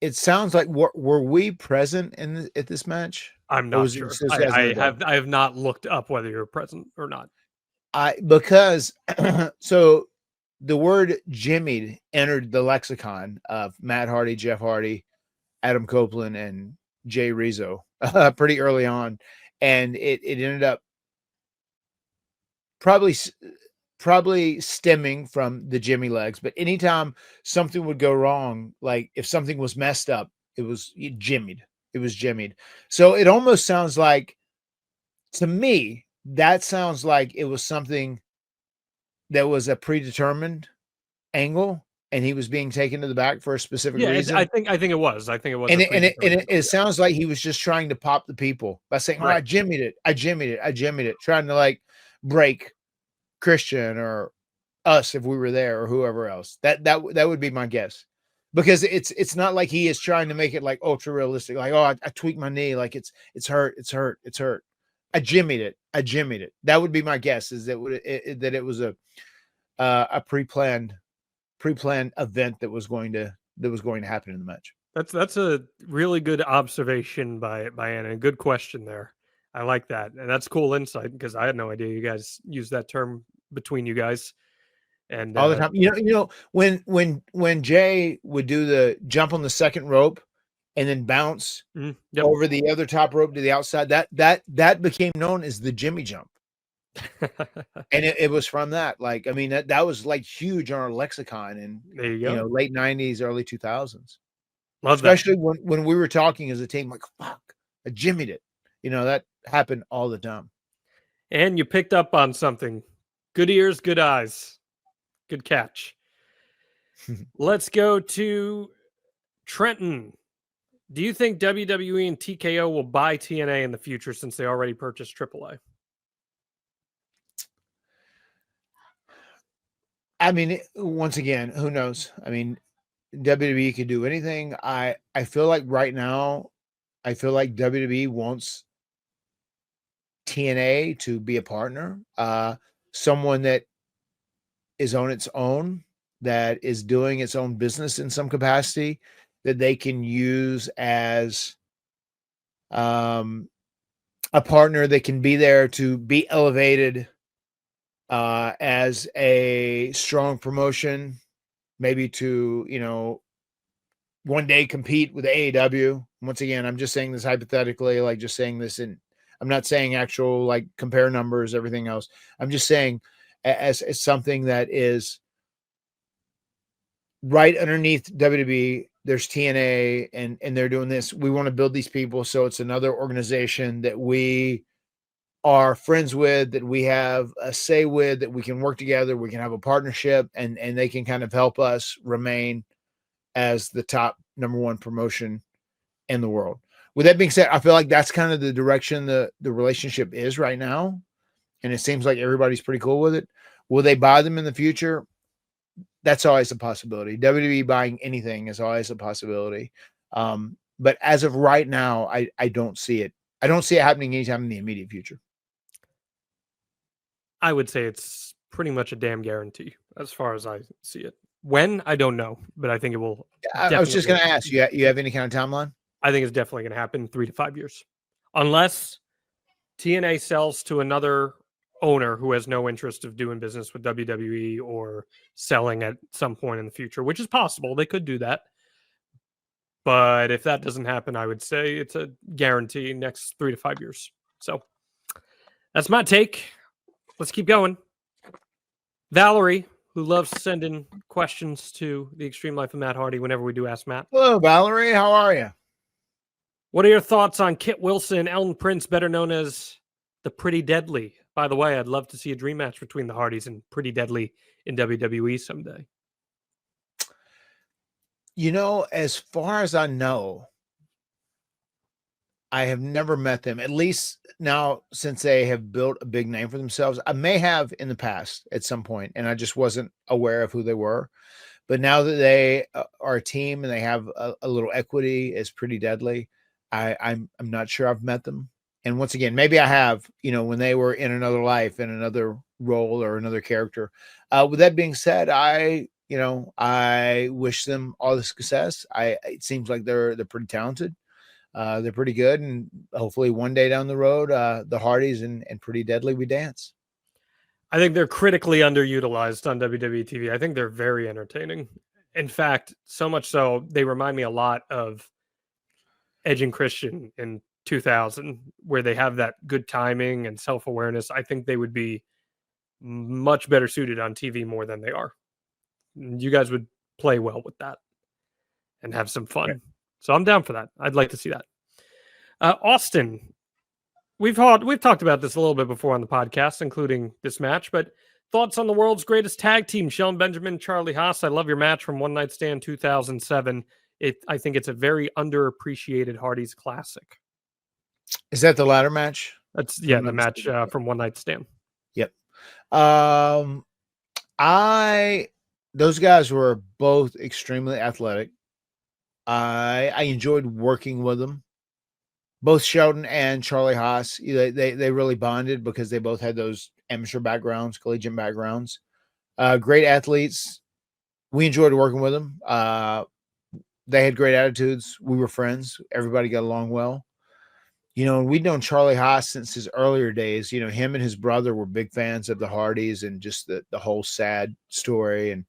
It sounds like were we present at this match? I'm not sure. I have not looked up whether you're present or not. Because so the word jimmied entered the lexicon of Matt Hardy, Jeff Hardy, Adam Copeland, and Jay Rizzo pretty early on, and it ended up probably stemming from the Jimmy legs. But anytime something would go wrong, like if something was messed up, it was jimmied. It was jimmied. So it almost sounds like, to me, that sounds like it was something that was a predetermined angle, and he was being taken to the back for a specific reason. I think it was. And it sounds like he was just trying to pop the people by saying, "Oh, I jimmied it," trying to like break Christian or us if we were there or whoever else. That would be my guess, because it's not like he is trying to make it like ultra realistic. Like, oh, I tweaked my knee, like it's hurt. I jimmied it. That would be my guess. Is that it was a pre-planned event that was going to happen in the match. That's a really good observation by Anna. A good question there. I like that, and that's cool insight because I had no idea you guys use that term between you guys. And all the time, you know, when Jay would do the jump on the second rope and then bounce over the other top rope to the outside, that became known as the Jimmy jump. And it was from that. Like, I mean, that was like huge on our lexicon in there you go. Late 90s, early 2000s. Love especially that. when we were talking as a team, like, fuck, I jimmied it. You know, that happened all the time. And you picked up on something. Good ears, good eyes. Good catch. Let's go to Trenton. Do you think WWE and TKO will buy TNA in the future since they already purchased AAA? I mean, once again, who knows? I mean, WWE could do anything. I feel like right now, I feel like WWE wants TNA to be a partner, someone that is on its own, that is doing its own business in some capacity, that they can use as a partner that can be there to be elevated as a strong promotion, maybe to, you know, one day compete with AEW. Once again, I'm just saying this hypothetically, like just saying this in, I'm not saying actual like compare numbers, everything else. I'm just saying as something that is right underneath WWE, there's TNA and they're doing this. We want to build these people. So it's another organization that we are friends with, that we have a say with, that we can work together. We can have a partnership and they can kind of help us remain as the top number one promotion in the world. With that being said, I feel like that's kind of the direction the relationship is right now. And it seems like everybody's pretty cool with it. Will they buy them in the future? That's always a possibility. WWE buying anything is always a possibility. But as of right now, I don't see it. I don't see it happening anytime in the immediate future. I would say it's pretty much a damn guarantee as far as I see it. When? I don't know, but I think it will. I was just going to ask, you have any kind of timeline? I think it's definitely going to happen 3 to 5 years. Unless TNA sells to another owner who has no interest of doing business with WWE or selling at some point in the future, which is possible. They could do that. But if that doesn't happen, I would say it's a guarantee next 3 to 5 years. So that's my take. Let's keep going. Valerie, who loves sending questions to the Extreme Life of Matt Hardy whenever we do Ask Matt. Hello, Valerie. How are you? What are your thoughts on Kit Wilson, Elton Prince, better known as the Pretty Deadly? By the way, I'd love to see a dream match between the Hardys and Pretty Deadly in WWE someday. You know, as far as I know, I have never met them, at least now since they have built a big name for themselves. I may have in the past at some point, and I just wasn't aware of who they were. But now that they are a team and they have a little equity as Pretty Deadly, I'm not sure I've met them. And once again, maybe I have, you know, when they were in another life, in another role or another character. With that being said, I wish them all the success. It seems like they're pretty talented. They're pretty good, and hopefully one day down the road, the Hardys and Pretty Deadly, we dance. I think they're critically underutilized on WWE TV. I think they're very entertaining. In fact, so much so, they remind me a lot of Edge and Christian in 2000, where they have that good timing and self-awareness. I think they would be much better suited on TV more than they are. You guys would play well with that and have some fun. Okay. So I'm down for that. I'd like to see that. Austin, we've talked about this a little bit before on the podcast, including this match, but thoughts on the world's greatest tag team, Shelton Benjamin, Charlie Haas. I love your match from One Night Stand 2007. I think it's a very underappreciated Hardy's classic. Is that the ladder match? That's the match from One Night Stand. Yep. Those guys were both extremely athletic. I enjoyed working with them. Both Shelton and Charlie Haas, they really bonded because they both had those amateur backgrounds, collegiate backgrounds. Great athletes. We enjoyed working with them. They had great attitudes. We were friends. Everybody got along well. You know, we'd known Charlie Haas since his earlier days. You know, him and his brother were big fans of the Hardys and just the whole sad story and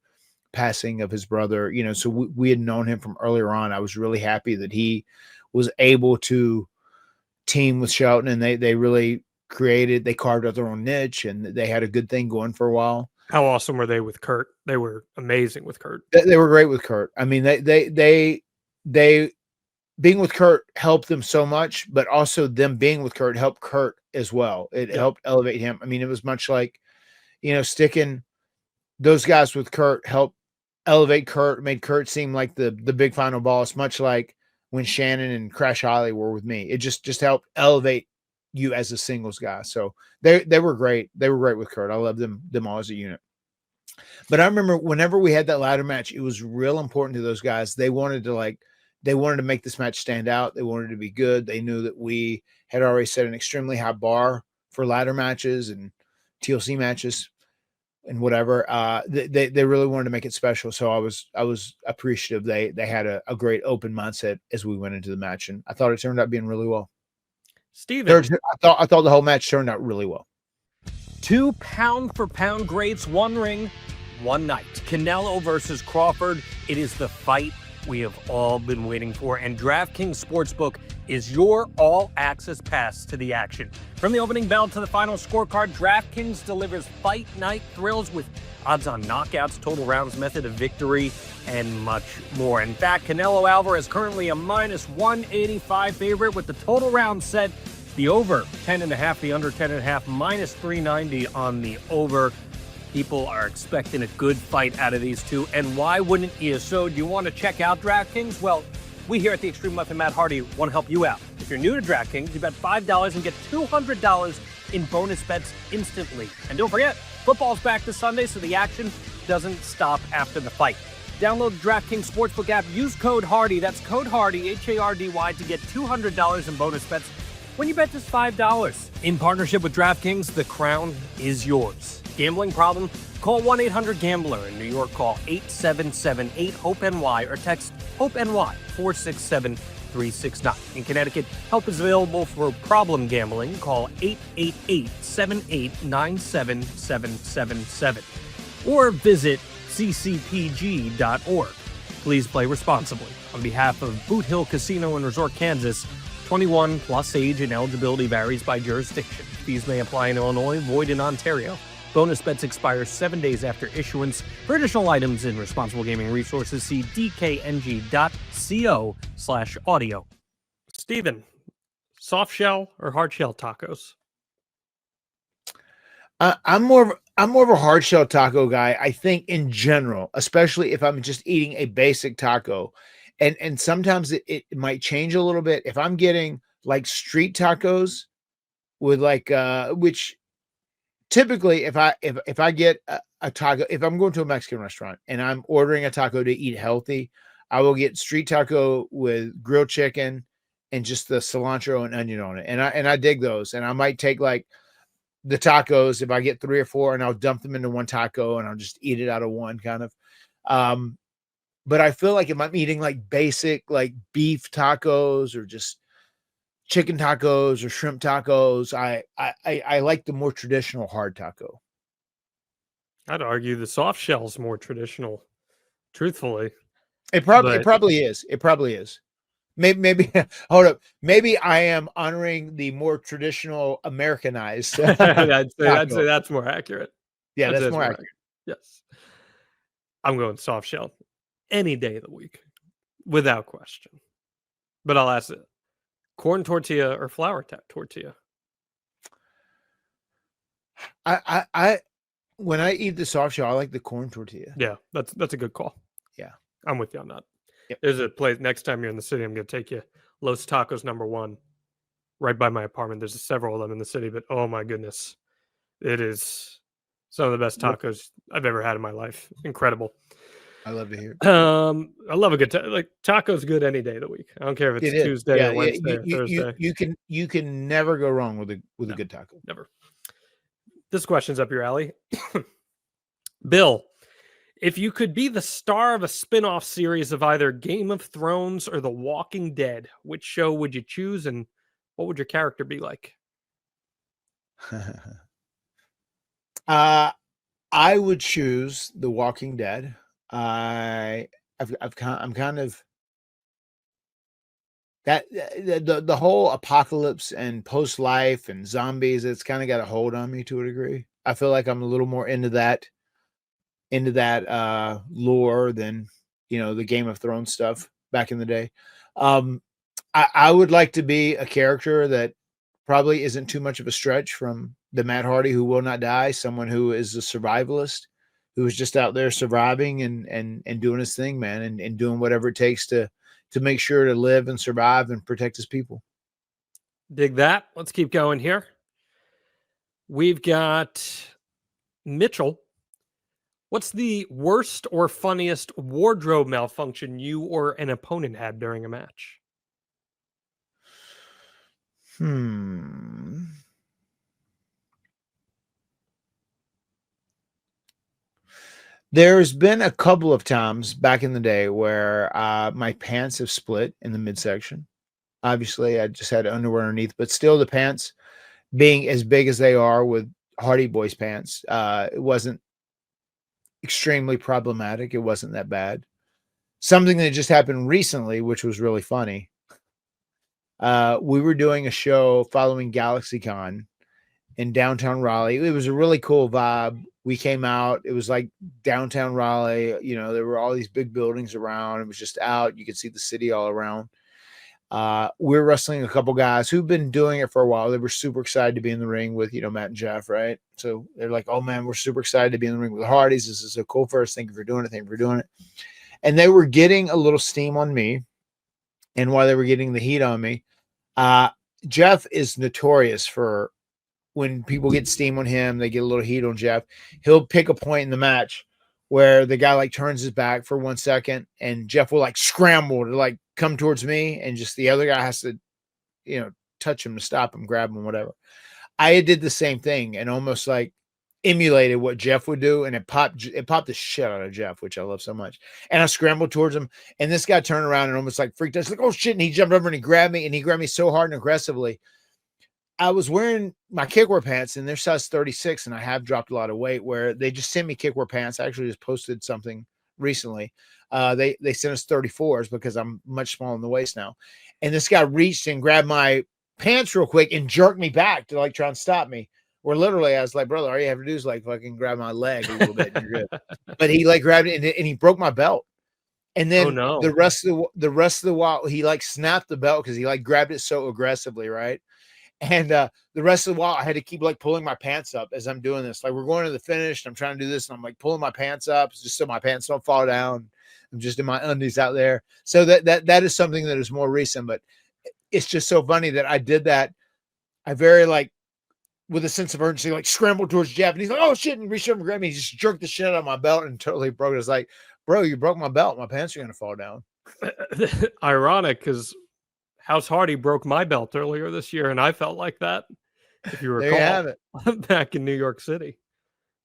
passing of his brother. You know, so we had known him from earlier on. I was really happy that he was able to team with Shelton, and they really they carved out their own niche, and they had a good thing going for a while. How awesome were they with Kurt? They were amazing with Kurt. They were great with Kurt. I mean, they being with Kurt helped them so much, but also them being with Kurt helped Kurt as well. It helped elevate him. I mean, it was much like, sticking those guys with Kurt helped elevate Kurt, made Kurt seem like the big final boss, much like when Shannon and Crash Holly were with me. It just helped elevate you as a singles guy. So they were great. They were great with Kurt. I love them all as a unit. But I remember whenever we had that ladder match, it was real important to those guys. They wanted to make this match stand out. They wanted to be good. They knew that we had already set an extremely high bar for ladder matches and TLC matches and whatever. They really wanted to make it special. So I was appreciative. They had a great open mindset as we went into the match, and I thought it turned out being really well. Steven. I thought the whole match turned out really well. 2 pound-for-pound greats, 1 ring, 1 night. Canelo versus Crawford. It is the fight we have all been waiting for, and DraftKings Sportsbook is your all-access pass to the action. From the opening bell to the final scorecard, DraftKings delivers fight night thrills with odds on knockouts, total rounds, method of victory, and much more. In fact, Canelo Alvarez currently a minus 185 favorite with the total rounds set. The over 10.5, the under 10.5, minus 390 on the over. People are expecting a good fight out of these two, and why wouldn't you? So do you want to check out DraftKings? Well, we here at the Extreme Life and Matt Hardy want to help you out. If you're new to DraftKings, you bet $5 and get $200 in bonus bets instantly. And don't forget, football's back this Sunday, so the action doesn't stop after the fight. Download the DraftKings Sportsbook app, use code HARDY, that's code HARDY, H-A-R-D-Y, to get $200 in bonus bets when you bet just $5. In partnership with DraftKings, the crown is yours. Gambling problem? Call 1-800-GAMBLER. In New York, call 877-8-HOPE-NY or text HOPE-NY 467-369. In Connecticut, help is available for problem gambling. Call 888-78-97-777 or visit ccpg.org. Please play responsibly. On behalf of Boot Hill Casino and Resort, Kansas, 21 plus age and eligibility varies by jurisdiction. Fees may apply in Illinois, void in Ontario. Bonus bets expire 7 days after issuance. For additional items and responsible gaming resources, see dkng.co/audio. Steven, soft shell or hard shell tacos? I'm more of a hard shell taco guy. I think in general, especially if I'm just eating a basic taco, and sometimes it might change a little bit. If I'm getting like street tacos with which typically if I get a taco, if I'm going to a Mexican restaurant and I'm ordering a taco to eat healthy, I will get street taco with grilled chicken and just the cilantro and onion on it. And I dig those. And I might take like the tacos, if I get 3 or 4, and I'll dump them into one taco and I'll just eat it out of one kind of. But I feel like if I'm eating like basic, like beef tacos or just chicken tacos or shrimp tacos, I like the more traditional hard taco. I'd argue the soft shell's more traditional, truthfully. It probably is. It probably is. Maybe hold up. Maybe I am honoring the more traditional Americanized. I'd say that's more accurate. Yeah, that's more accurate. Yes. I'm going soft shell any day of the week, without question. But I'll ask it: corn tortilla or flour tortilla? I when I eat the soft shell, I like the corn tortilla. Yeah, that's a good call. Yeah, I'm with you on that. Yep. There's a place next time you're in the city. I'm going to take you. Los Tacos #1, right by my apartment. There's several of them in the city, but oh my goodness, it is some of the best tacos I've ever had in my life. Incredible. I love to hear it. I love a good tacos. Good any day of the week. I don't care if it's Tuesday or Wednesday or Thursday. You can never go wrong with a good taco. Never. This question's up your alley. Bill, if you could be the star of a spin-off series of either Game of Thrones or The Walking Dead, which show would you choose and what would your character be like? I would choose The Walking Dead. I'm kind of that the whole apocalypse and post life and zombies. It's kind of got a hold on me to a degree. I feel like I'm a little more into that lore than the Game of Thrones stuff back in the day. I would like to be a character that probably isn't too much of a stretch from the Matt Hardy who will not die, someone who is a survivalist, who is just out there surviving and doing his thing, man, and doing whatever it takes to make sure to live and survive and protect his people. Dig that. Let's keep going here. We've got Mitchell. What's the worst or funniest wardrobe malfunction you or an opponent had during a match? There's been a couple of times back in the day where my pants have split in the midsection. Obviously, I just had underwear underneath, but still the pants being as big as they are with Hardy Boys pants, it wasn't extremely problematic. It wasn't that bad. Something that just happened recently, which was really funny. We were doing a show following GalaxyCon in downtown Raleigh. It was a really cool vibe. We came out. It was like downtown Raleigh. You know, there were all these big buildings around. It was just out. You could see the city all around. We're wrestling a couple guys who've been doing it for a while. They were super excited to be in the ring with, Matt and Jeff, right? So they're like, oh man, we're super excited to be in the ring with the Hardys. This is so cool for us. Thank you for doing it. Thank you for doing it. And they were getting a little steam on me. And while they were getting the heat on me, Jeff is notorious for when people get steam on him, they get a little heat on Jeff. He'll pick a point in the match where the guy like turns his back for 1 second and Jeff will like scramble to like come towards me and just the other guy has to, touch him to stop him, grab him, whatever. I did the same thing and almost like emulated what Jeff would do. And it popped the shit out of Jeff, which I love so much. And I scrambled towards him and this guy turned around and almost like freaked out. He's like, oh shit. And he jumped over and he grabbed me so hard and aggressively. I was wearing my kickwear pants and they're size 36 and I have dropped a lot of weight where they just sent me kickwear pants. I actually just posted something recently. They sent us 34s because I'm much smaller in the waist now. And this guy reached and grabbed my pants real quick and jerked me back to like try and stop me. Where literally I was like, brother, all you have to do is like fucking grab my leg a little bit and you're good. But he like grabbed it and he broke my belt. And then the rest of the while he like snapped the belt because he like grabbed it so aggressively, right? And the rest of the while I had to keep like pulling my pants up as I'm doing this. Like we're going to the finish and I'm trying to do this and I'm like pulling my pants up just so my pants don't fall down. I'm just in my undies out there. So that is something that is more recent, but it's just so funny that I did that. I very like with a sense of urgency, like scrambled towards Jeff and he's like, oh shit, and reached over and grabbed me. He just jerked the shit out of my belt and totally broke it. It's like, bro, you broke my belt. My pants are going to fall down. Ironic because House Hardy broke my belt earlier this year, and I felt like that. If you recall, there you have it. Back in New York City.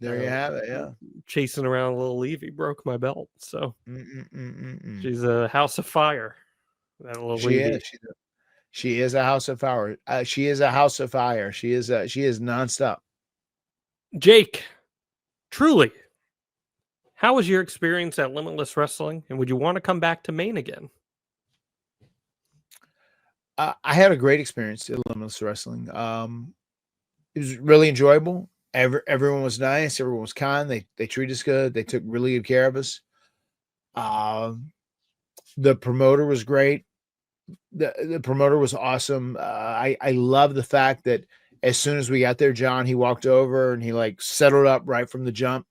There you have it. Yeah, chasing around Little Levy broke my belt. So she's a house of fire. That little Levy. She is a house of fire. She is a house of fire. She is nonstop. Jake, truly, how was your experience at Limitless Wrestling, and would you want to come back to Maine again? I had a great experience at Limitless Wrestling. It was really enjoyable. Everyone was nice. Everyone was kind. They treated us good. They took really good care of us. The promoter was great. The promoter was awesome. I love the fact that as soon as we got there, John, he walked over and he like settled up right from the jump,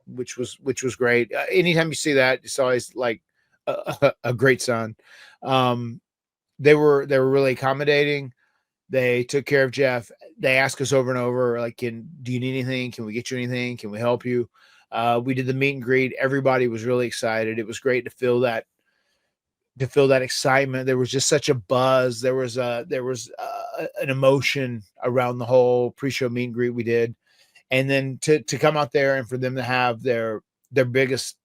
which was great. Anytime you see that, it's always like a great sign. They were really accommodating. They took care of Jeff. They asked us over and over, like, do you need anything? Can we get you anything? Can we help you? We did the meet and greet. Everybody was really excited. It was great to feel that excitement. There was just such a buzz. There was an emotion around the whole pre-show meet and greet we did. And then to come out there and for them to have their biggest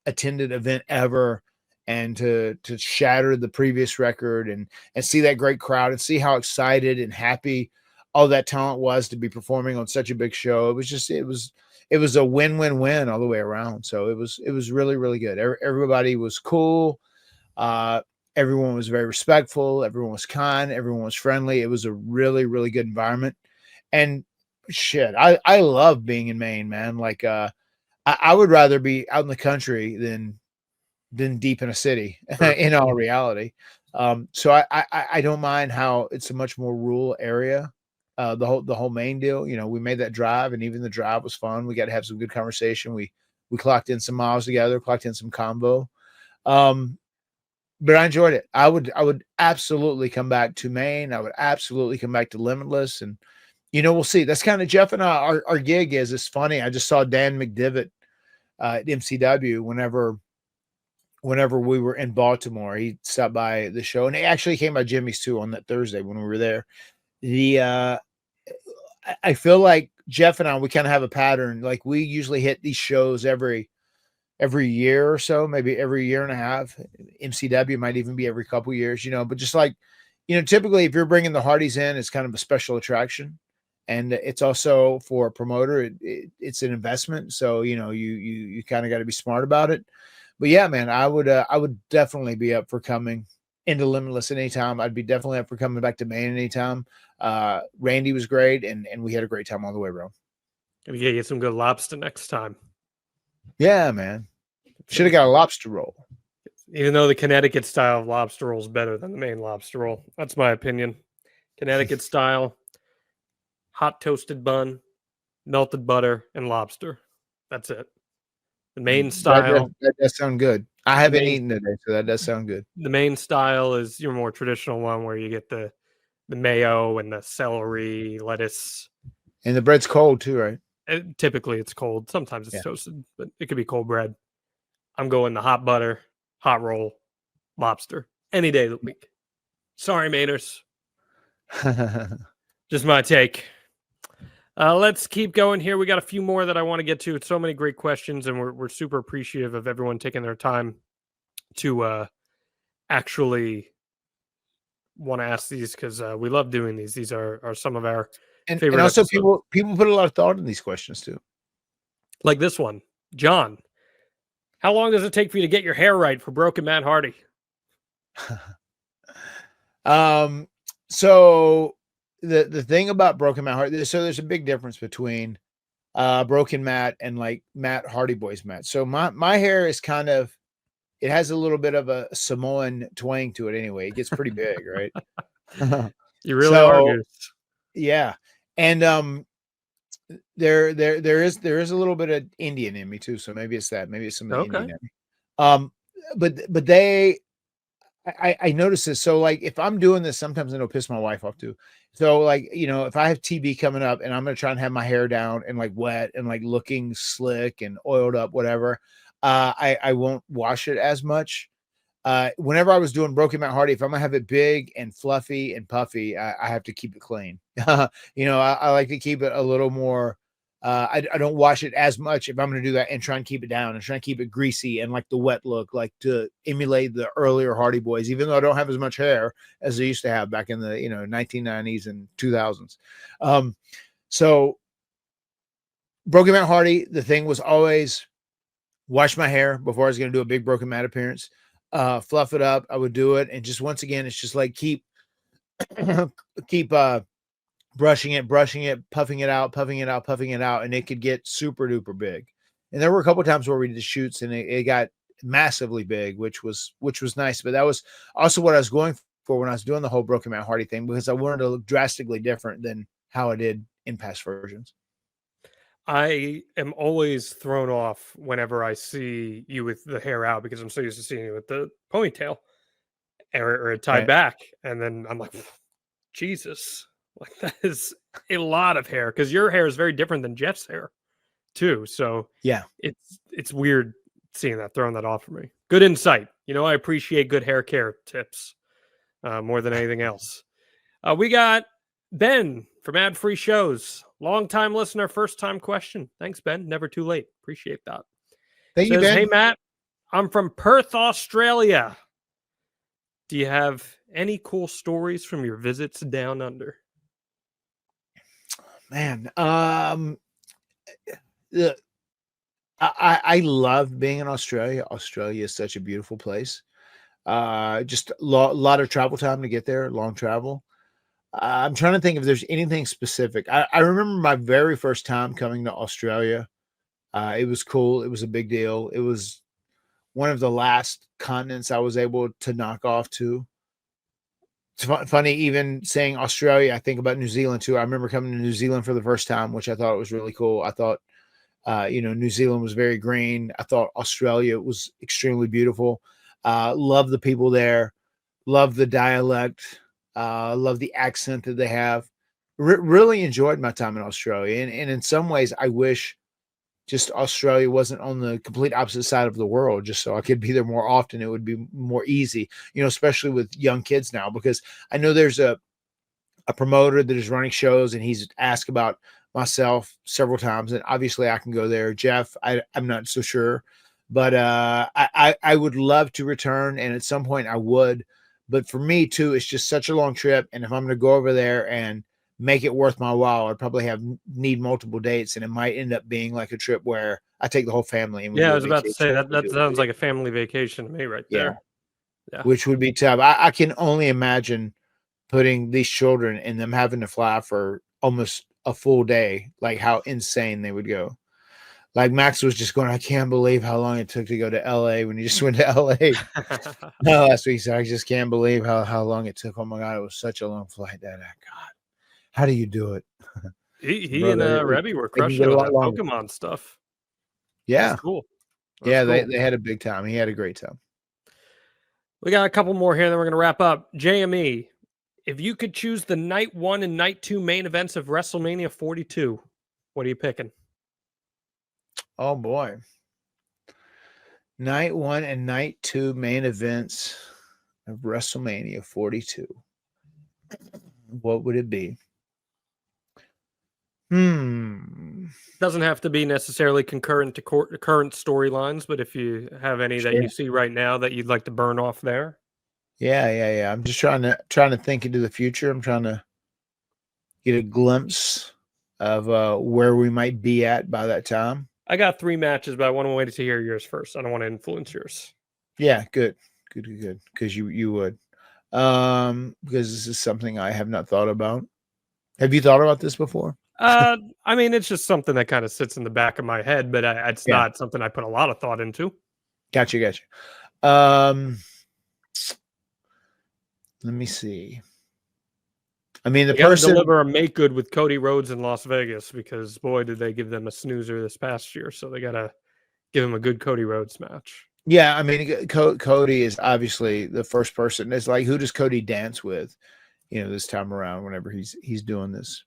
attended event ever and to shatter the previous record and see that great crowd and see how excited and happy all that talent was to be performing on such a big show. It was a win-win-win all the way around. So it was really, really good. Everybody was cool. Everyone was very respectful. Everyone was kind. Everyone was friendly. It was a really, really good environment. And shit, I love being in Maine, man. Like, I would rather be out in the country than deep in a city in all reality. So I don't mind how it's a much more rural area. The whole main deal, you know, we made that drive, and even the drive was fun. We got to have some good conversation. We clocked in some miles together, clocked in some combo. But I enjoyed it. I would absolutely come back to Maine. I would absolutely come back to Limitless, and you know, we'll see. That's kind of Jeff and I, our gig is. It's funny. I just saw Dan McDivitt at MCW whenever we were in Baltimore. He stopped by the show, and he actually came by Jimmy's too on that Thursday when we were there. I feel like Jeff and I, we kind of have a pattern. Like we usually hit these shows every year or so, maybe every year and a half. MCW might even be every couple years, you know, but just like, you know, typically if you're bringing the Hardys in, it's kind of a special attraction, and it's also for a promoter. It's an investment. So, you know, you kind of got to be smart about it. But yeah, man, I would definitely be up for coming into Limitless anytime. I'd be definitely up for coming back to Maine anytime. Randy was great, and we had a great time all the way, bro. Gonna get you some good lobster next time. Yeah, man. Should have got a lobster roll. Even though the Connecticut style of lobster roll is better than the Maine lobster roll. That's my opinion. Connecticut style, hot toasted bun, melted butter, and lobster. That's it. The Maine style. That does sound good. I haven't eaten today, so that does sound good. The Maine style is your more traditional one where you get the mayo and the celery, lettuce. And the bread's cold too, right? Typically it's cold. Sometimes it's toasted, but it could be cold bread. I'm going the hot butter, hot roll, lobster any day of the week. Sorry, Mainers. Just my take. Let's keep going here. We got a few more that I want to get to. It's so many great questions, and we're super appreciative of everyone taking their time to actually want to ask these, because we love doing these. These are some of our favorite. And also episodes. people put a lot of thought in these questions too. Like this one. John, how long does it take for you to get your hair right for Broken Matt Hardy? So the thing about Broken Matt Hardy, so there's a big difference between Broken Matt and like Matt Hardy Boys Matt. So my hair is kind of, it has a little bit of a Samoan twang to it anyway. It gets pretty big, right? You really are good. Yeah. And there is a little bit of Indian in me too. So maybe it's that. Maybe it's some of the Indian in me. But I notice this. So like if I'm doing this, sometimes it'll piss my wife off too. So like, you know, if I have TB coming up and I'm going to try and have my hair down and like wet and like looking slick and oiled up, whatever, I won't wash it as much. Whenever I was doing Broken Matt Hardy, if I'm gonna have it big and fluffy and puffy, I have to keep it clean. You know, I like to keep it a little more. I don't wash it as much if I'm going to do that, and try and keep it down and try and keep it greasy and like the wet look, like to emulate the earlier Hardy Boys, even though I don't have as much hair as I used to have back in the, you know, 1990s and 2000s. So Broken Matt Hardy, the thing was always wash my hair before I was going to do a big Broken Matt appearance, fluff it up. I would do it. And just, once again, it's just like, keep brushing it, puffing it out, and it could get super duper big. And there were a couple of times where we did shoots and it got massively big, which was nice. But that was also what I was going for when I was doing the whole Broken Matt Hardy thing, because I wanted to look drastically different than how I did in past versions. I am always thrown off whenever I see you with the hair out, because I'm so used to seeing you with the ponytail or tied back. And then I'm like, Jesus. Like, that is a lot of hair, because your hair is very different than Jeff's hair too. So yeah, it's weird seeing that, throwing that off for me. Good insight. You know, I appreciate good hair care tips more than anything else. We got Ben from Ad Free Shows. Long time listener, first time question. Thanks, Ben. Never too late. Appreciate that. Thank you, Ben. Hey, Matt, I'm from Perth, Australia. Do you have any cool stories from your visits down under? Man, I love being in Australia. Australia is such a beautiful place. Just a lot of travel time to get there, long travel. I'm trying to think if there's anything specific. I remember my very first time coming to Australia. It was cool. It was a big deal. It was one of the last continents I was able to knock off to. It's funny, even saying Australia, I think about New Zealand too. I remember coming to New Zealand for the first time, which I thought was really cool. I thought, New Zealand was very green. I thought Australia was extremely beautiful. Love the people there. Love the dialect. Love the accent that they have. Really enjoyed my time in Australia. And in some ways, I wish just Australia wasn't on the complete opposite side of the world, just so I could be there more often. It would be more easy, especially with young kids now, because I know there's a promoter that is running shows and he's asked about myself several times. And obviously I can go there. Jeff, I'm not so sure, but I would love to return. And at some point I would, but for me too, it's just such a long trip. And if I'm going to go over there and make it worth my while, I'd probably need multiple dates, and it might end up being like a trip where I take the whole family. And we Yeah, do I a was about to say vacation. that sounds like a family vacation to me right there. Yeah. Which would be tough. I can only imagine putting these children and them having to fly for almost a full day, like how insane they would go. Like Max was just going, I can't believe how long it took to go to LA when he just went to LA. No, last week, so I just can't believe how long it took. Oh my God, it was such a long flight. God, how do you do it? He Brother, and Rebby were it can crushing get it a with lot that longer. Pokemon stuff. Yeah. That's cool. Yeah, That's cool. they had a big time. He had a great time. We got a couple more here, then we're going to wrap up. JME, if you could choose the night 1 and night 2 main events of WrestleMania 42, what are you picking? Oh boy. Night 1 and night 2 main events of WrestleMania 42. What would it be? Doesn't have to be necessarily concurrent to current storylines, but if you have any that you see right now that you'd like to burn off there. Yeah. I'm just trying to think into the future. I'm trying to get a glimpse of where we might be at by that time. I got 3 matches, but I want to wait to hear yours first. I don't want to influence yours. Yeah, good. Because you would. Because this is something I have not thought about. Have you thought about this before? I mean, it's just something that kind of sits in the back of my head, but it's not something I put a lot of thought into. Gotcha. Let me see. I mean, the person deliver a make good with Cody Rhodes in Las Vegas, because boy, did they give them a snoozer this past year. So they got to give him a good Cody Rhodes match. Yeah, I mean, Cody is obviously the first person. It's like, who does Cody dance with, this time around whenever he's doing this?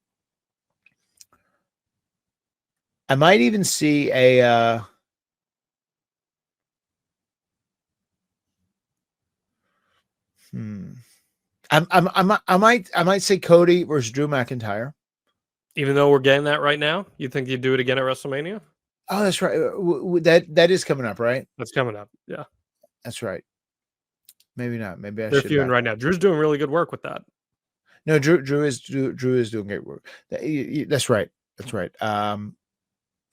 I might even see a I might say Cody versus Drew McIntyre. Even though we're getting that right now, you think you'd do it again at WrestleMania? Oh, that's right. That is coming up, right? That's coming up. Yeah, that's right. Maybe not. Maybe I They're should. feuding right now. Drew's doing really good work with that. No, Drew is doing great work. That's right. That's right.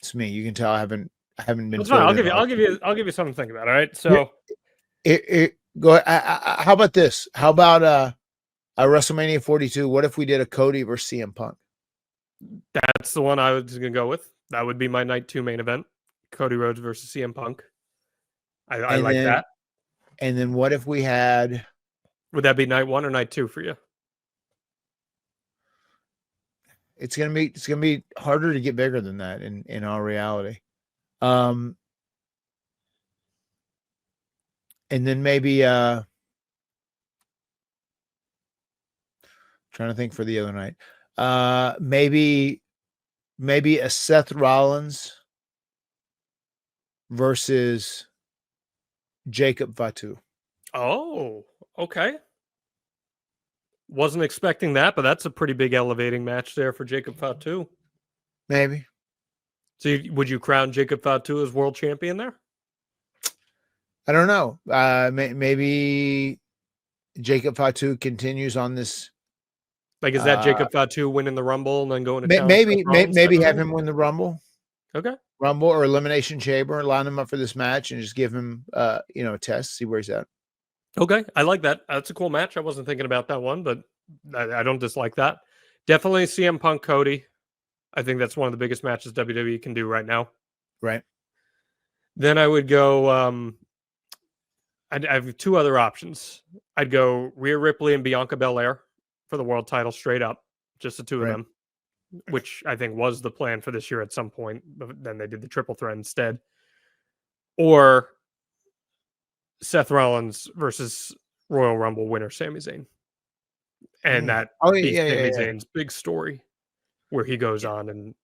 It's me. You can tell I haven't been. That's fine. I'll give you something to think about. All right. So, go. How about this? How about a WrestleMania 42? What if we did a Cody versus CM Punk? That's the one I was going to go with. That would be my night 2 main event: Cody Rhodes versus CM Punk. I like that. And then what if we had? Would that be night 1 or night 2 for you? It's gonna be harder to get bigger than that in all reality. And then maybe trying to think for the other night. Maybe a Seth Rollins versus Jacob Fatu. Oh, okay. Wasn't expecting that, but that's a pretty big elevating match there for Jacob Fatu. Maybe. So would you crown Jacob Fatu as world champion there? I don't know. Maybe Jacob Fatu continues on this. Like, is that Jacob Fatu winning the Rumble and then going to maybe have him win the Rumble? Okay. Rumble or Elimination Chamber, line him up for this match and just give him a test, see where he's at. Okay, I like that. That's a cool match. I wasn't thinking about that one, but I don't dislike that. Definitely CM Punk Cody. I think that's one of the biggest matches WWE can do right now. Right. Then I would go I have two other options. I'd go Rhea Ripley and Bianca Belair for the world title straight up, just the two of Right. them, which I think was the plan for this year at some point. But then they did the triple threat instead. Or Seth Rollins versus Royal Rumble winner Sami Zayn. And that Oh, be yeah, Sami yeah. Zayn's big story where he goes on and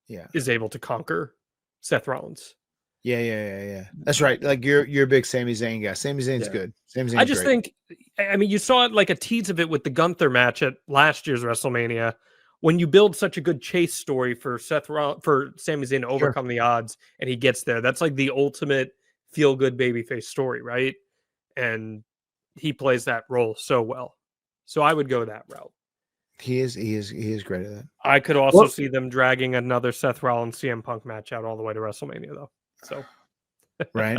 Yeah. is able to conquer Seth Rollins. Yeah. That's right. Like you're a big Sami Zayn guy. Sami Zayn's Yeah. good. Sami Zayn's I just great. think, I mean, you saw it like a tease of it with the Gunther match at last year's WrestleMania. When you build such a good chase story for for Sami Zayn to overcome the odds, and he gets there, that's like the ultimate feel good babyface story, right? And he plays that role so well. So I would go that route. He is great at that. I could also Well- see them dragging another Seth Rollins CM Punk match out all the way to WrestleMania, though. So Right.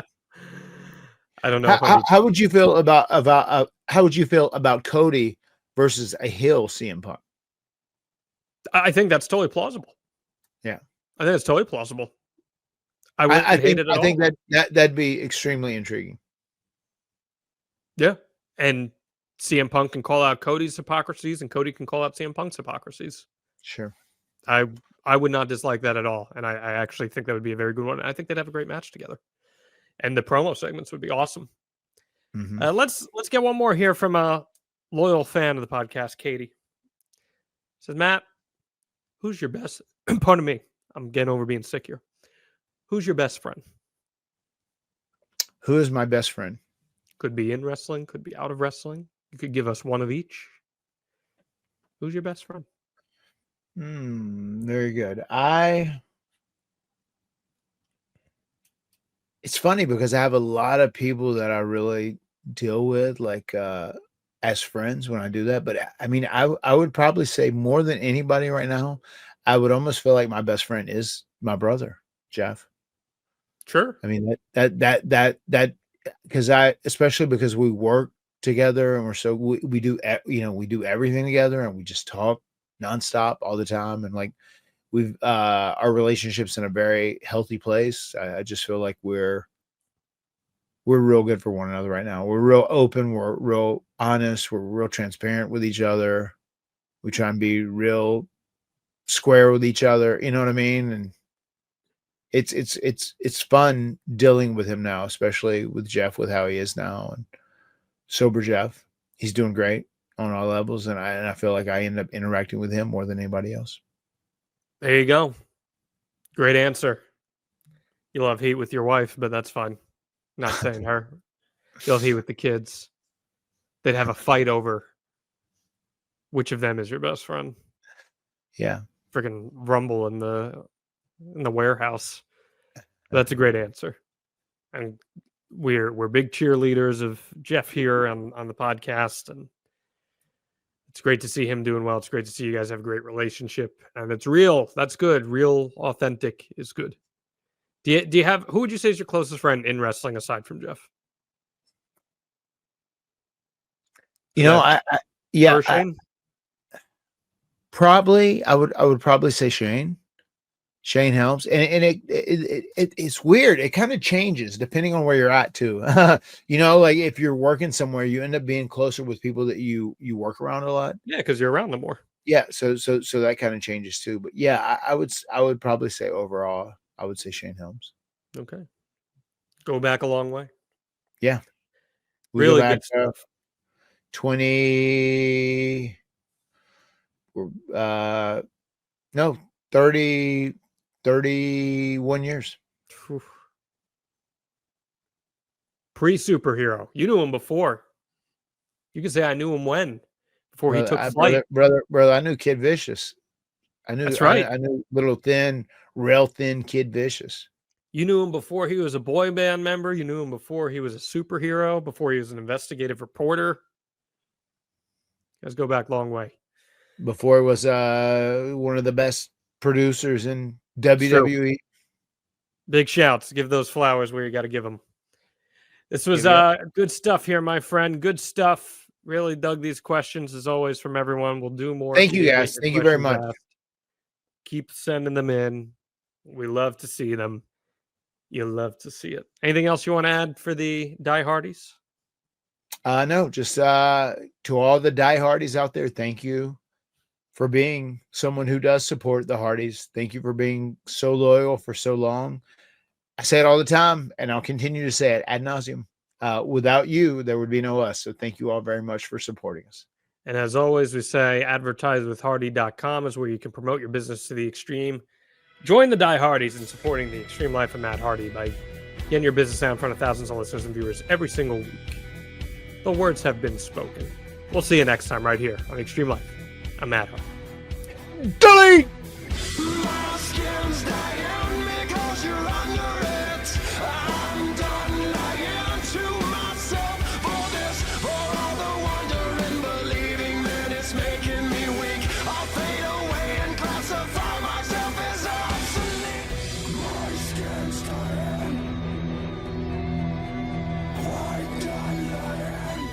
I don't know. If I'd be- How would you feel about how would you feel about Cody versus a heel CM Punk? I think that's totally plausible. Yeah. I think it's totally plausible. I wouldn't hate it at all. I think that'd be extremely intriguing. Yeah. And CM Punk can call out Cody's hypocrisies, and Cody can call out CM Punk's hypocrisies. Sure. I would not dislike that at all. And I actually think that would be a very good one. I think they'd have a great match together. And the promo segments would be awesome. Mhm. Let's get one more here from a loyal fan of the podcast, Katie. Says, Matt, who's your best? Pardon me. I'm getting over being sick here. Who's your best friend? Who is my best friend? Could be in wrestling, could be out of wrestling. You could give us one of each. Who's your best friend? Very good. It's funny because I have a lot of people that I really deal with, like as friends when I do that. But I mean, I would probably say more than anybody right now, I would almost feel like my best friend is my brother, Jeff. Sure. I mean that because especially because we work together and we do everything together and we just talk nonstop all the time, and like we've our relationship's in a very healthy place. I just feel like we're real good for one another right now. We're real open, we're real honest, we're real transparent with each other. We try and be real square with each other, you know what I mean? And it's fun dealing with him now, especially with Jeff, with how he is now, and sober Jeff. He's doing great on all levels, and I feel like I end up interacting with him more than anybody else. There you go. Great answer. You love heat with your wife, but that's fine. Not saying her. You love heat with the kids. They'd have a fight over which of them is your best friend. Yeah. Freaking rumble in the warehouse. That's a great answer. And we're big cheerleaders of Jeff here on the podcast, and it's great to see him doing well. It's great to see you guys have a great relationship, and it's real. That's good. Real, authentic is good. Do you have, who would you say is your closest friend in wrestling aside from Jeff? You know, Or Shane? Probably I would probably say Shane. Shane helps, and it's weird. It kind of changes depending on where you're at too. You know, like if you're working somewhere, you end up being closer with people that you work around a lot. Yeah, because you're around them more. Yeah, so that kind of changes too. But yeah, I would probably say overall, I would say Shane Helms. Okay, go back a long way. Yeah, we Really go back, good stuff. 20, no, 30, 31 years. Pre-superhero. You knew him before. You can say I knew him when? Before he took flight. Brother, I knew Kid Vicious. That's right. I knew little thin, rail thin Kid Vicious. You knew him before he was a boy band member. You knew him before he was a superhero, before he was an investigative reporter. You guys go back a long way. Before he was one of the best producers in WWE. Big shouts. Give those flowers where you got to give them. This was good stuff here, my friend. Good stuff. Really dug these questions as always from everyone. We'll do more. Thank you, guys. Thank you very much. Keep sending them in. We love to see them. You love to see it. Anything else you want to add for the diehardies? No, just to all the diehardies out there, thank you for being someone who does support the Hardys. Thank you for being so loyal for so long. I say it all the time, and I'll continue to say it ad nauseum. Without you, there would be no us. So thank you all very much for supporting us. And as always, we say advertisewithhardy.com is where you can promote your business to the extreme. Join the Die Hardys in supporting the extreme life of Matt Hardy by getting your business out in front of thousands of listeners and viewers every single week. The words have been spoken. We'll see you next time right here on Extreme Life. I'm Matt Hardy. Delete! My skin's dying because you're under it. I'm done lying to myself for this, for all the wonder and believing that it's making me weak. I'll fade away and classify myself as obsolete. My skin's dying. I'm done lying.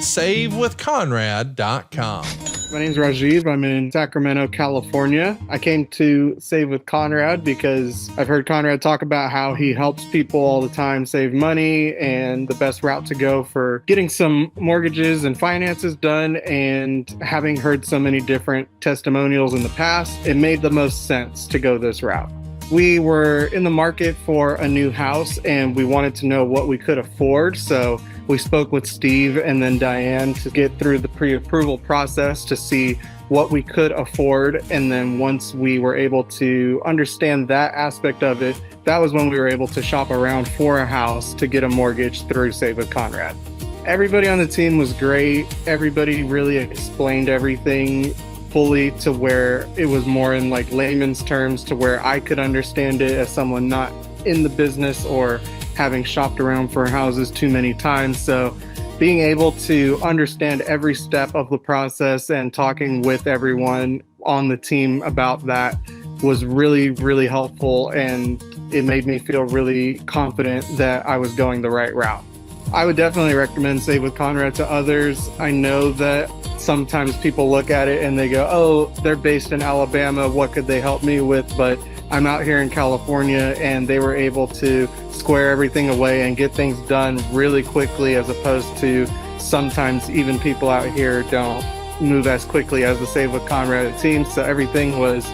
SaveWithConrad.com. My name's Rajiv. I'm in Sacramento, California. I came to Save with Conrad because I've heard Conrad talk about how he helps people all the time save money and the best route to go for getting some mortgages and finances done. And having heard so many different testimonials in the past, it made the most sense to go this route. We were in the market for a new house and we wanted to know what we could afford. So we spoke with Steve and then Diane to get through the pre-approval process to see what we could afford. And then once we were able to understand that aspect of it, that was when we were able to shop around for a house to get a mortgage through Save with Conrad. Everybody on the team was great. Everybody really explained everything fully to where it was more in like layman's terms to where I could understand it as someone not in the business or having shopped around for houses too many times. So being able to understand every step of the process and talking with everyone on the team about that was really, really helpful. And it made me feel really confident that I was going the right route. I would definitely recommend Save with Conrad to others. I know that sometimes people look at it and they go, oh, they're based in Alabama. What could they help me with? But I'm out here in California and they were able to square everything away and get things done really quickly, as opposed to sometimes even people out here don't move as quickly as the Save with Conrad team. So everything was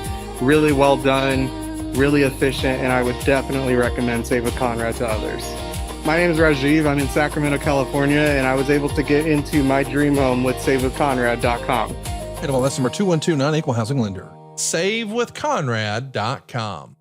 really well done, really efficient, and I would definitely recommend Save with Conrad to others. My name is Rajiv. I'm in Sacramento, California, and I was able to get into my dream home with SaveWithConrad.com. NMLS number 2129, Equal Housing Lender. SaveWithConrad.com.